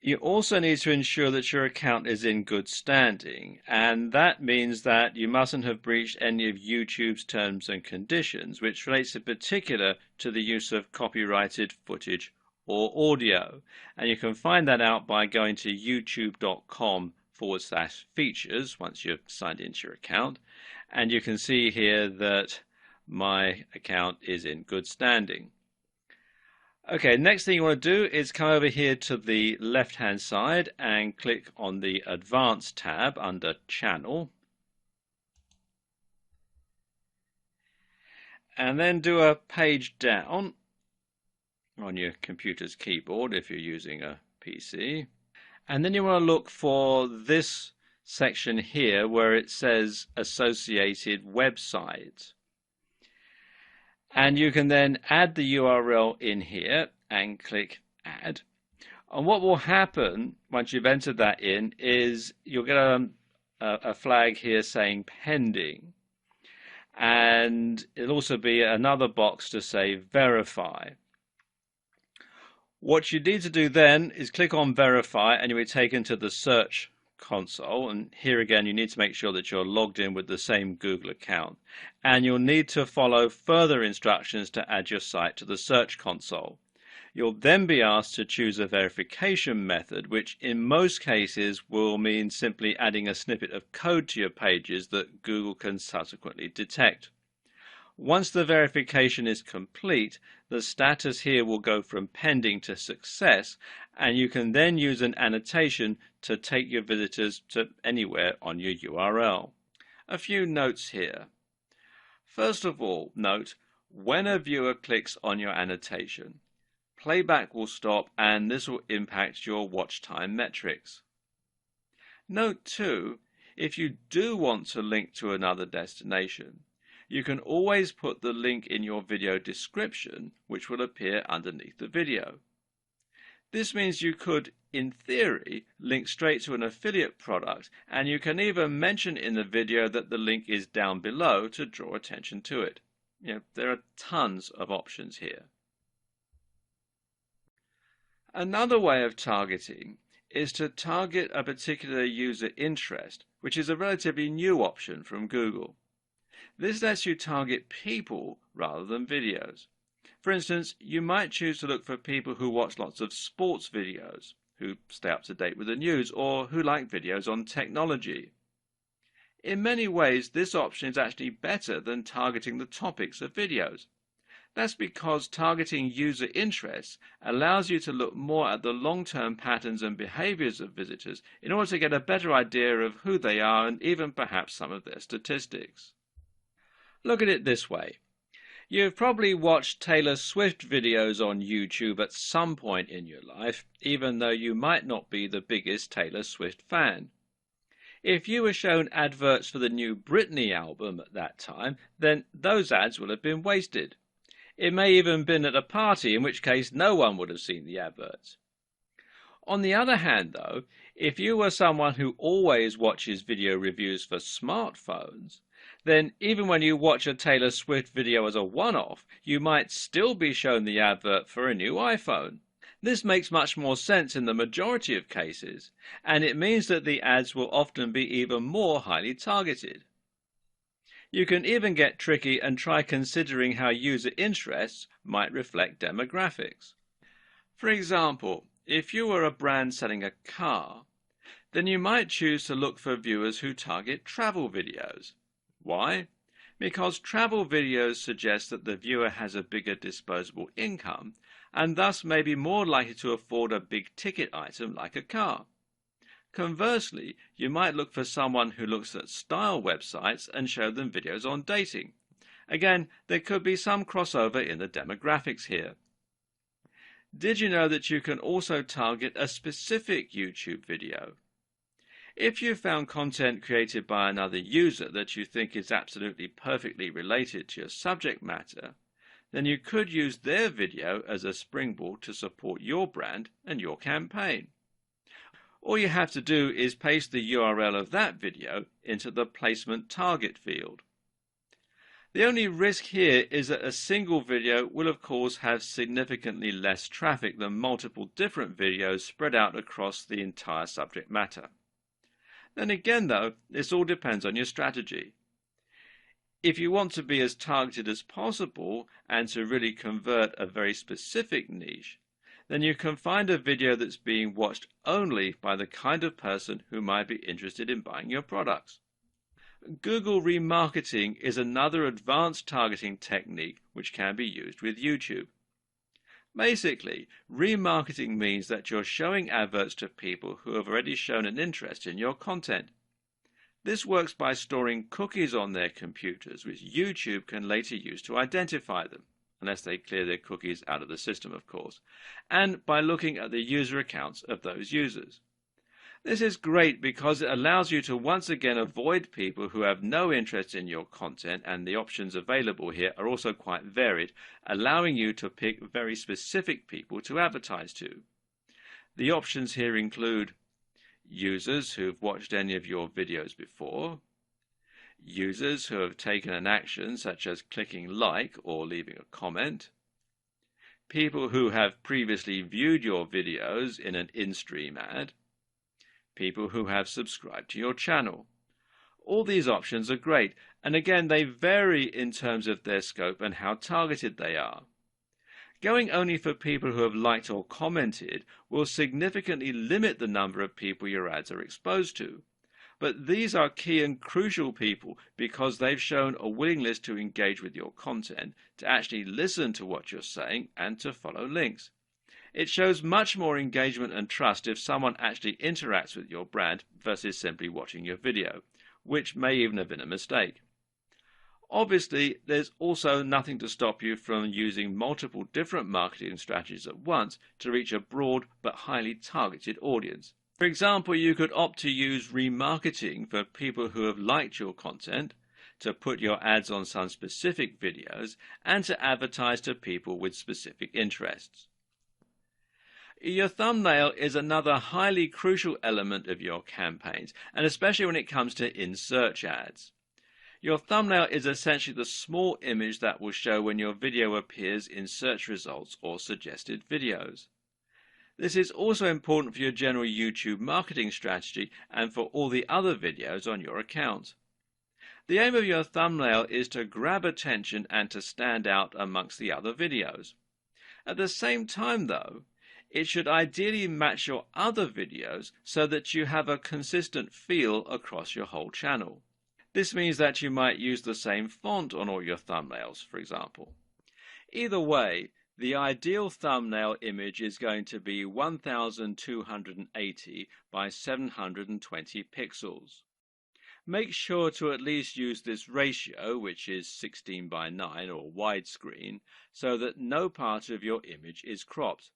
[SPEAKER 1] You also need to ensure that your account is in good standing, and that means that you mustn't have breached any of YouTube's terms and conditions, which relates in particular to the use of copyrighted footage or audio. And you can find that out by going to youtube.com/features once you've signed into your account, and you can see here that my account is in good standing. Okay, next thing you want to do is come over here to the left-hand side and click on the Advanced tab under Channel. And then do a page down on your computer's keyboard if you're using a PC. And then you want to look for this section here where it says Associated Websites. And you can then add the URL in here and click Add. And what will happen once you've entered that in is you'll get a flag here saying Pending. And it'll also be another box to say verify. What you need to do then is click on verify and you'll be taken to the search console, and here again you need to make sure that you're logged in with the same Google account, and you'll need to follow further instructions to add your site to the search console. You'll then be asked to choose a verification method, which in most cases will mean simply adding a snippet of code to your pages that Google can subsequently detect. Once the verification is complete, the status here will go from pending to success, and you can then use an annotation to take your visitors to anywhere on your URL. A few notes here. First of all, note when a viewer clicks on your annotation, playback will stop and this will impact your watch time metrics. Note too, if you do want to link to another destination, you can always put the link in your video description, which will appear underneath the video. This means you could, in theory, link straight to an affiliate product, and you can even mention in the video that the link is down below to draw attention to it. There are tons of options here. Another way of targeting is to target a particular user interest, which is a relatively new option from Google. This lets you target people rather than videos. For instance, you might choose to look for people who watch lots of sports videos, who stay up to date with the news, or who like videos on technology. In many ways, this option is actually better than targeting the topics of videos. That's because targeting user interests allows you to look more at the long-term patterns and behaviors of visitors in order to get a better idea of who they are and even perhaps some of their statistics. Look at it this way. You've probably watched Taylor Swift videos on YouTube at some point in your life, even though you might not be the biggest Taylor Swift fan. If you were shown adverts for the new Britney album at that time, then those ads will have been wasted. It may even have been at a party, in which case no one would have seen the adverts. On the other hand, though, if you were someone who always watches video reviews for smartphones, then even when you watch a Taylor Swift video as a one-off, you might still be shown the advert for a new iPhone. This makes much more sense in the majority of cases, and it means that the ads will often be even more highly targeted. You can even get tricky and try considering how user interests might reflect demographics. For example, if you were a brand selling a car, then you might choose to look for viewers who target travel videos. Why? Because travel videos suggest that the viewer has a bigger disposable income and thus may be more likely to afford a big ticket item like a car. Conversely, you might look for someone who looks at style websites and show them videos on dating. Again, there could be some crossover in the demographics here. Did you know that you can also target a specific YouTube video? If you found content created by another user that you think is absolutely perfectly related to your subject matter, then you could use their video as a springboard to support your brand and your campaign. All you have to do is paste the URL of that video into the placement target field. The only risk here is that a single video will of course have significantly less traffic than multiple different videos spread out across the entire subject matter. Then again though, this all depends on your strategy. If you want to be as targeted as possible and to really convert a very specific niche, then you can find a video that's being watched only by the kind of person who might be interested in buying your products. Google remarketing is another advanced targeting technique which can be used with YouTube. Basically, remarketing means that you're showing adverts to people who have already shown an interest in your content. This works by storing cookies on their computers, which YouTube can later use to identify them, unless they clear their cookies out of the system, of course, and by looking at the user accounts of those users. This is great because it allows you to once again avoid people who have no interest in your content, and the options available here are also quite varied, allowing you to pick very specific people to advertise to. The options here include users who've watched any of your videos before, users who have taken an action such as clicking like or leaving a comment, people who have previously viewed your videos in an in-stream ad, people who have subscribed to your channel. All these options are great, and again they vary in terms of their scope and how targeted they are. Going only for people who have liked or commented will significantly limit the number of people your ads are exposed to. But these are key and crucial people because they've shown a willingness to engage with your content, to actually listen to what you're saying, and to follow links. It shows much more engagement and trust if someone actually interacts with your brand versus simply watching your video, which may even have been a mistake. Obviously, there's also nothing to stop you from using multiple different marketing strategies at once to reach a broad but highly targeted audience. For example, you could opt to use remarketing for people who have liked your content, to put your ads on some specific videos, and to advertise to people with specific interests. Your thumbnail is another highly crucial element of your campaigns, and especially when it comes to in-search ads. Your thumbnail is essentially the small image that will show when your video appears in search results or suggested videos. This is also important for your general YouTube marketing strategy and for all the other videos on your account. The aim of your thumbnail is to grab attention and to stand out amongst the other videos. At the same time, though, it should ideally match your other videos so that you have a consistent feel across your whole channel. This means that you might use the same font on all your thumbnails, for example. Either way, the ideal thumbnail image is going to be 1280 by 720 pixels. Make sure to at least use this ratio, which is 16 by 9 or widescreen, so that no part of your image is cropped.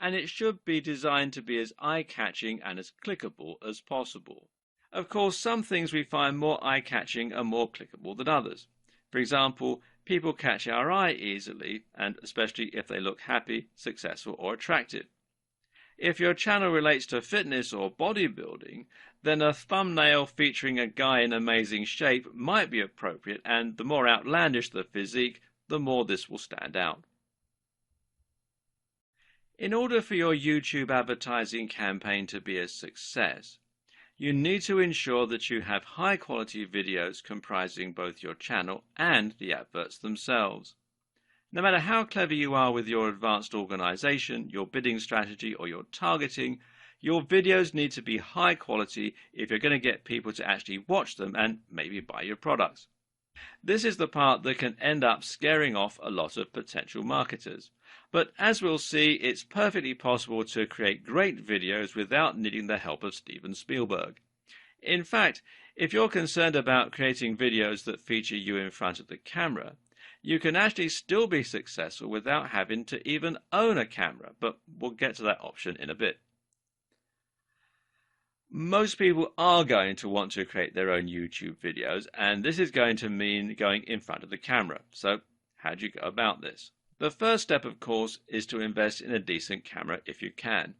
[SPEAKER 1] And it should be designed to be as eye-catching and as clickable as possible. Of course, some things we find more eye-catching and more clickable than others. For example, people catch our eye easily, and especially if they look happy, successful, or attractive. If your channel relates to fitness or bodybuilding, then a thumbnail featuring a guy in amazing shape might be appropriate, and the more outlandish the physique, the more this will stand out. In order for your YouTube advertising campaign to be a success, you need to ensure that you have high-quality videos comprising both your channel and the adverts themselves. No matter how clever you are with your advanced organization, your bidding strategy, or your targeting, your videos need to be high quality if you're going to get people to actually watch them and maybe buy your products. This is the part that can end up scaring off a lot of potential marketers. But as we'll see, it's perfectly possible to create great videos without needing the help of Steven Spielberg. In fact, if you're concerned about creating videos that feature you in front of the camera, you can actually still be successful without having to even own a camera, but we'll get to that option in a bit. Most people are going to want to create their own YouTube videos, and this is going to mean going in front of the camera. So how do you go about this? The first step, of course, is to invest in a decent camera if you can.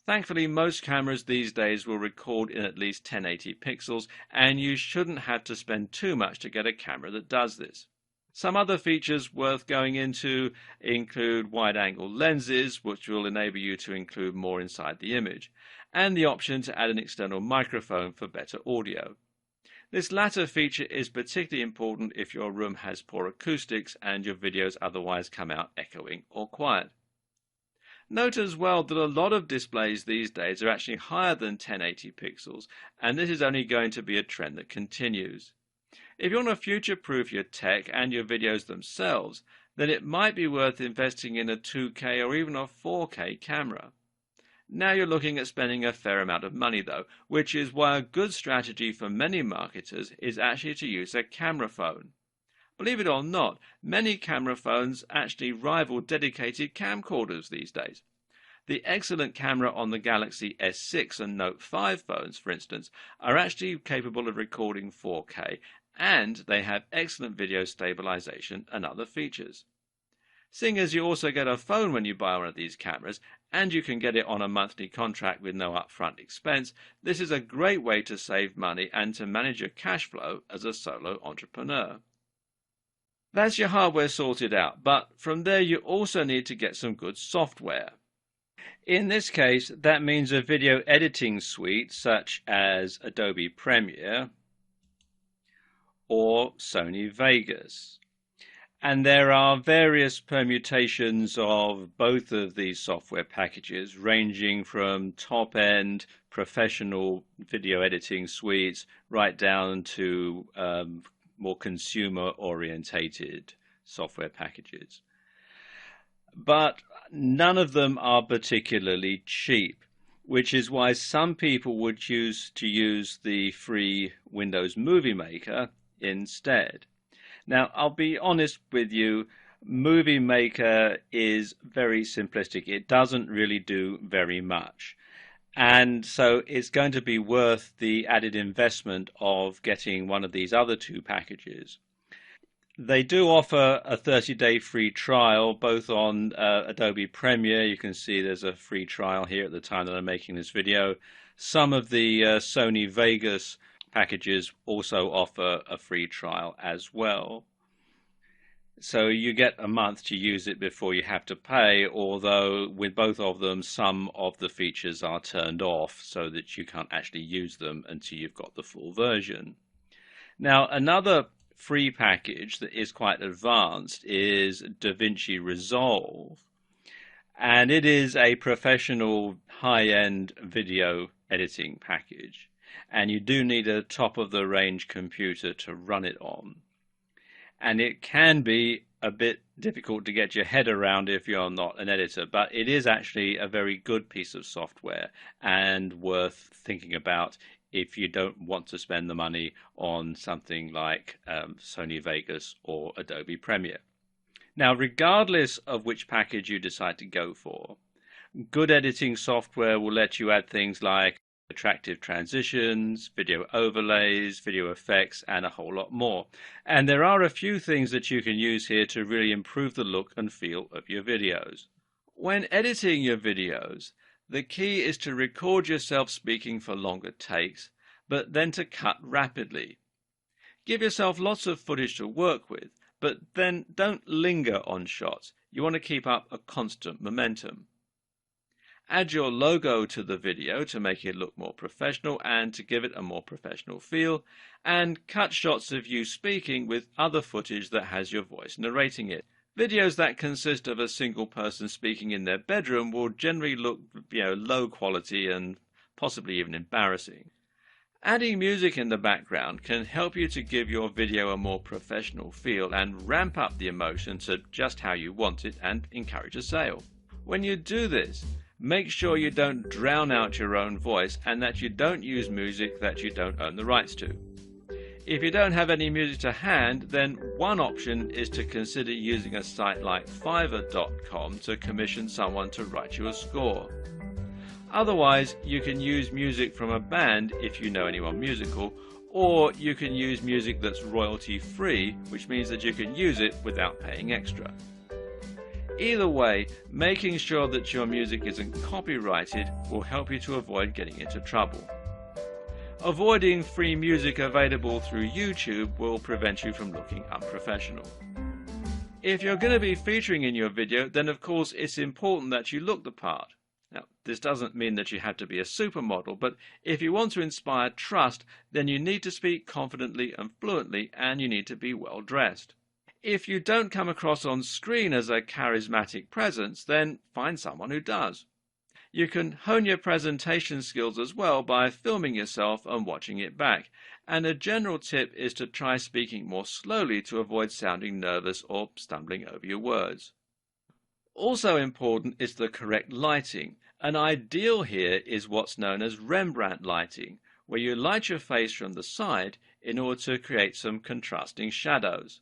[SPEAKER 1] Thankfully, most cameras these days will record in at least 1080 pixels, and you shouldn't have to spend too much to get a camera that does this. Some other features worth going into include wide-angle lenses, which will enable you to include more inside the image, and the option to add an external microphone for better audio. This latter feature is particularly important if your room has poor acoustics and your videos otherwise come out echoing or quiet. Note as well that a lot of displays these days are actually higher than 1080 pixels, and this is only going to be a trend that continues. If you want to future-proof your tech and your videos themselves, then it might be worth investing in a 2K or even a 4K camera. Now you're looking at spending a fair amount of money though, which is why a good strategy for many marketers is actually to use a camera phone. Believe it or not, many camera phones actually rival dedicated camcorders these days. The excellent camera on the Galaxy S6 and Note 5 phones, for instance, are actually capable of recording 4K, and they have excellent video stabilization and other features. Seeing as you also get a phone when you buy one of these cameras, and you can get it on a monthly contract with no upfront expense, this is a great way to save money and to manage your cash flow as a solo entrepreneur. That's your hardware sorted out, but from there you also need to get some good software. In this case, that means a video editing suite such as Adobe Premiere or Sony Vegas. And there are various permutations of both of these software packages, ranging from top-end professional video editing suites right down to more consumer-orientated software packages. But none of them are particularly cheap, which is why some people would choose to use the free Windows Movie Maker instead. Now, I'll be honest with you, Movie Maker is very simplistic. It doesn't really do very much. And so it's going to be worth the added investment of getting one of these other two packages. They do offer a 30-day free trial, both on Adobe Premiere. You can see there's a free trial here at the time that I'm making this video. Some of the Sony Vegas packages also offer a free trial as well. So you get a month to use it before you have to pay, although with both of them, some of the features are turned off so that you can't actually use them until you've got the full version. Now, another free package that is quite advanced is DaVinci Resolve, and it is a professional high-end video editing package, and you do need a top-of-the-range computer to run it on, and it can be a bit difficult to get your head around if you're not an editor, but it is actually a very good piece of software and worth thinking about if you don't want to spend the money on something like Sony Vegas or Adobe Premiere. Now, regardless of which package you decide to go for, good editing software will let you add things like attractive transitions, video overlays, video effects, and a whole lot more. And there are a few things that you can use here to really improve the look and feel of your videos. When editing your videos, the key is to record yourself speaking for longer takes, but then to cut rapidly. Give yourself lots of footage to work with, but then don't linger on shots. You want to keep up a constant momentum. Add your logo to the video to make it look more professional and to give it a more professional feel, and cut shots of you speaking with other footage that has your voice narrating it. Videos that consist of a single person speaking in their bedroom will generally look, low quality and possibly even embarrassing. Adding music in the background can help you to give your video a more professional feel and ramp up the emotion to just how you want it and encourage a sale. When you do this, make sure you don't drown out your own voice and that you don't use music that you don't own the rights to. If you don't have any music to hand, then one option is to consider using a site like Fiverr.com to commission someone to write you a score. Otherwise, you can use music from a band if you know anyone musical, or you can use music that's royalty free, which means that you can use it without paying extra. Either way, making sure that your music isn't copyrighted will help you to avoid getting into trouble. Avoiding free music available through YouTube will prevent you from looking unprofessional. If you're going to be featuring in your video, then of course it's important that you look the part. Now, this doesn't mean that you have to be a supermodel, but if you want to inspire trust, then you need to speak confidently and fluently, and you need to be well dressed. If you don't come across on screen as a charismatic presence, then find someone who does. You can hone your presentation skills as well by filming yourself and watching it back. And a general tip is to try speaking more slowly to avoid sounding nervous or stumbling over your words. Also important is the correct lighting. An ideal here is what's known as Rembrandt lighting, where you light your face from the side in order to create some contrasting shadows.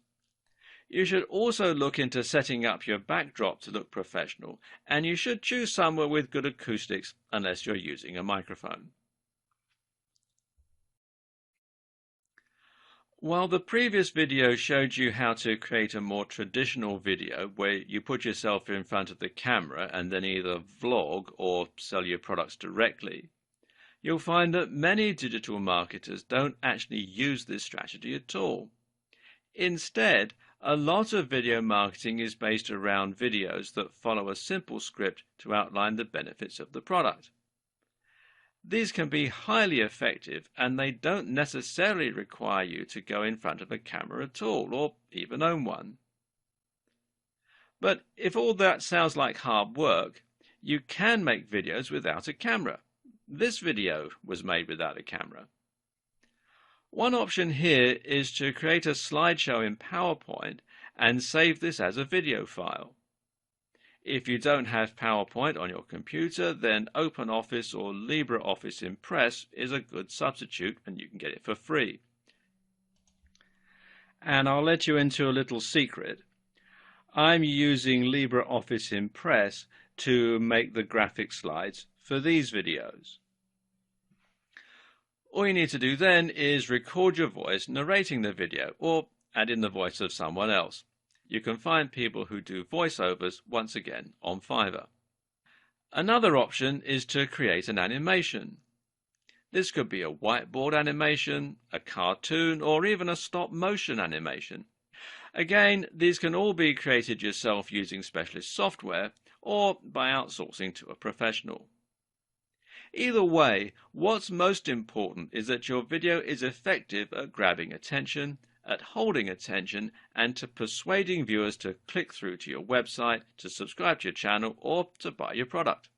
[SPEAKER 1] You should also look into setting up your backdrop to look professional, and you should choose somewhere with good acoustics unless you're using a microphone. While the previous video showed you how to create a more traditional video where you put yourself in front of the camera and then either vlog or sell your products directly, you'll find that many digital marketers don't actually use this strategy at all. Instead, a lot of video marketing is based around videos that follow a simple script to outline the benefits of the product. These can be highly effective, and they don't necessarily require you to go in front of a camera at all, or even own one. But if all that sounds like hard work, you can make videos without a camera. This video was made without a camera. One option here is to create a slideshow in PowerPoint and save this as a video file. If you don't have PowerPoint on your computer, then OpenOffice or LibreOffice Impress is a good substitute, and you can get it for free. And I'll let you into a little secret. I'm using LibreOffice Impress to make the graphic slides for these videos. All you need to do then is record your voice narrating the video, or add in the voice of someone else. You can find people who do voiceovers once again on Fiverr. Another option is to create an animation. This could be a whiteboard animation, a cartoon, or even a stop-motion animation. Again, these can all be created yourself using specialist software or by outsourcing to a professional. Either way, what's most important is that your video is effective at grabbing attention, at holding attention, and to persuading viewers to click through to your website, to subscribe to your channel, or to buy your product.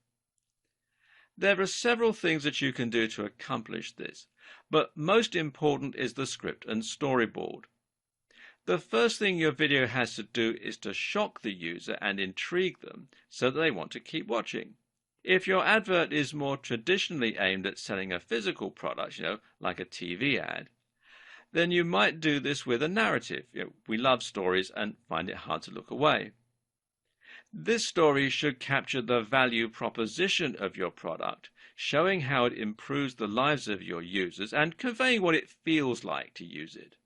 [SPEAKER 1] There are several things that you can do to accomplish this, but most important is the script and storyboard. The first thing your video has to do is to shock the user and intrigue them so that they want to keep watching. If your advert is more traditionally aimed at selling a physical product, like a TV ad, then you might do this with a narrative. We love stories and find it hard to look away. This story should capture the value proposition of your product, showing how it improves the lives of your users and conveying what it feels like to use it.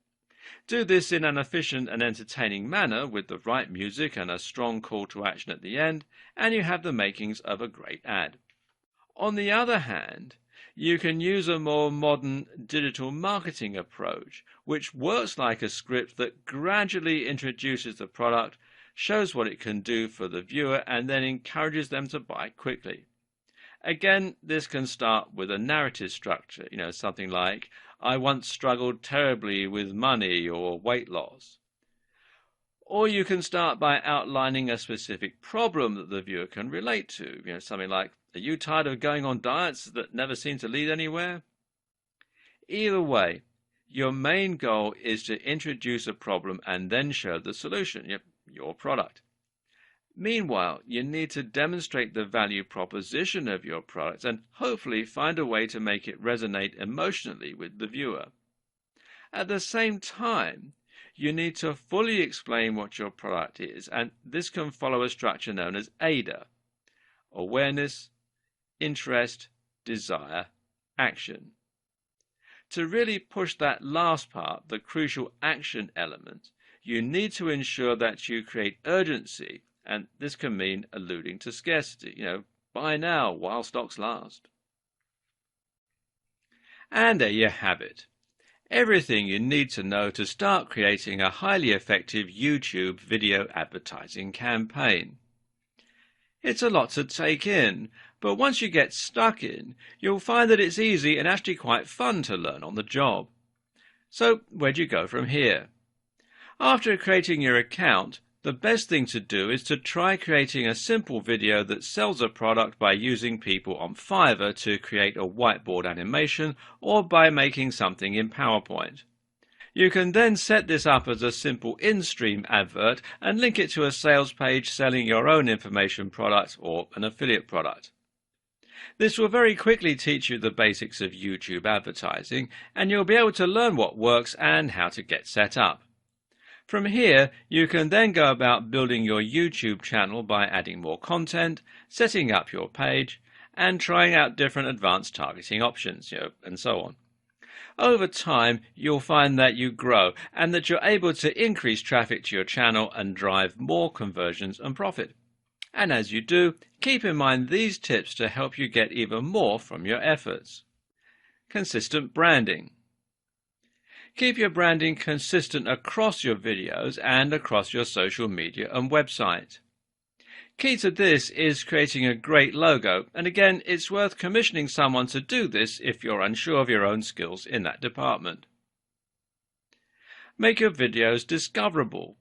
[SPEAKER 1] Do this in an efficient and entertaining manner with the right music and a strong call to action at the end, and you have the makings of a great ad. On the other hand, you can use a more modern digital marketing approach, which works like a script that gradually introduces the product, shows what it can do for the viewer, and then encourages them to buy quickly. Again, this can start with a narrative structure, something like, "I once struggled terribly with money" or "weight loss." Or you can start by outlining a specific problem that the viewer can relate to, something like, "Are you tired of going on diets that never seem to lead anywhere?" Either way, your main goal is to introduce a problem and then show the solution, your product. Meanwhile, you need to demonstrate the value proposition of your product and hopefully find a way to make it resonate emotionally with the viewer. At the same time, you need to fully explain what your product is, and this can follow a structure known as AIDA: awareness, interest, desire, action. To really push that last part, the crucial action element, you need to ensure that you create urgency, and this can mean alluding to scarcity, buy now while stocks last. And there you have it. Everything you need to know to start creating a highly effective YouTube video advertising campaign. It's a lot to take in, but once you get stuck in, you'll find that it's easy and actually quite fun to learn on the job. So where do you go from here? After creating your account, the best thing to do is to try creating a simple video that sells a product by using people on Fiverr to create a whiteboard animation, or by making something in PowerPoint. You can then set this up as a simple in-stream advert and link it to a sales page selling your own information product or an affiliate product. This will very quickly teach you the basics of YouTube advertising, and you'll be able to learn what works and how to get set up. From here, you can then go about building your YouTube channel by adding more content, setting up your page, and trying out different advanced targeting options, and so on. Over time, you'll find that you grow and that you're able to increase traffic to your channel and drive more conversions and profit. And as you do, keep in mind these tips to help you get even more from your efforts. Consistent branding. Keep your branding consistent across your videos and across your social media and website. Key to this is creating a great logo, and again, it's worth commissioning someone to do this if you're unsure of your own skills in that department. Make your videos discoverable.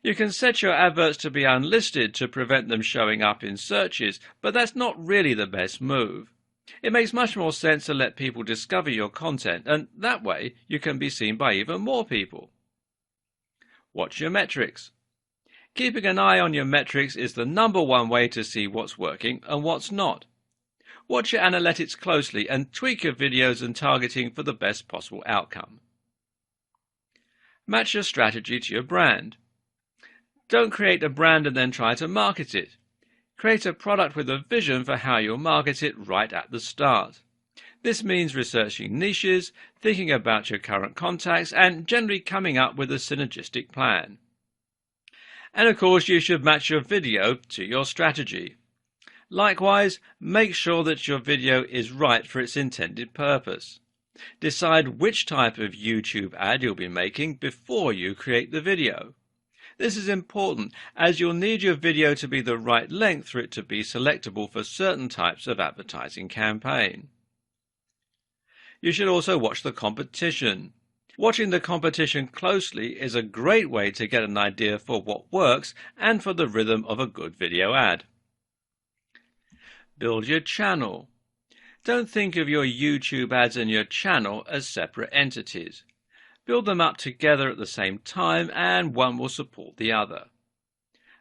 [SPEAKER 1] You can set your adverts to be unlisted to prevent them showing up in searches, but that's not really the best move. It makes much more sense to let people discover your content, and that way you can be seen by even more people. Watch your metrics. Keeping an eye on your metrics is the #1 way to see what's working and what's not. Watch your analytics closely and tweak your videos and targeting for the best possible outcome. Match your strategy to your brand. Don't create a brand and then try to market it. Create a product with a vision for how you'll market it right at the start. This means researching niches, thinking about your current contacts, and generally coming up with a synergistic plan. And of course, you should match your video to your strategy. Likewise, make sure that your video is right for its intended purpose. Decide which type of YouTube ad you'll be making before you create the video. This is important as you'll need your video to be the right length for it to be selectable for certain types of advertising campaign. You should also watch the competition. Watching the competition closely is a great way to get an idea for what works and for the rhythm of a good video ad. Build your channel. Don't think of your YouTube ads and your channel as separate entities. Build them up together at the same time and one will support the other.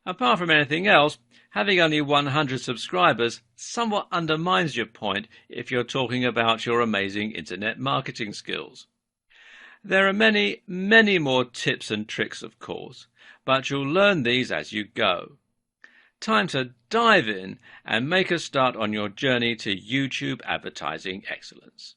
[SPEAKER 1] Apart from anything else, having only 100 subscribers somewhat undermines your point if you're talking about your amazing internet marketing skills. There are many, many more tips and tricks, of course, but you'll learn these as you go. Time to dive in and make a start on your journey to YouTube advertising excellence.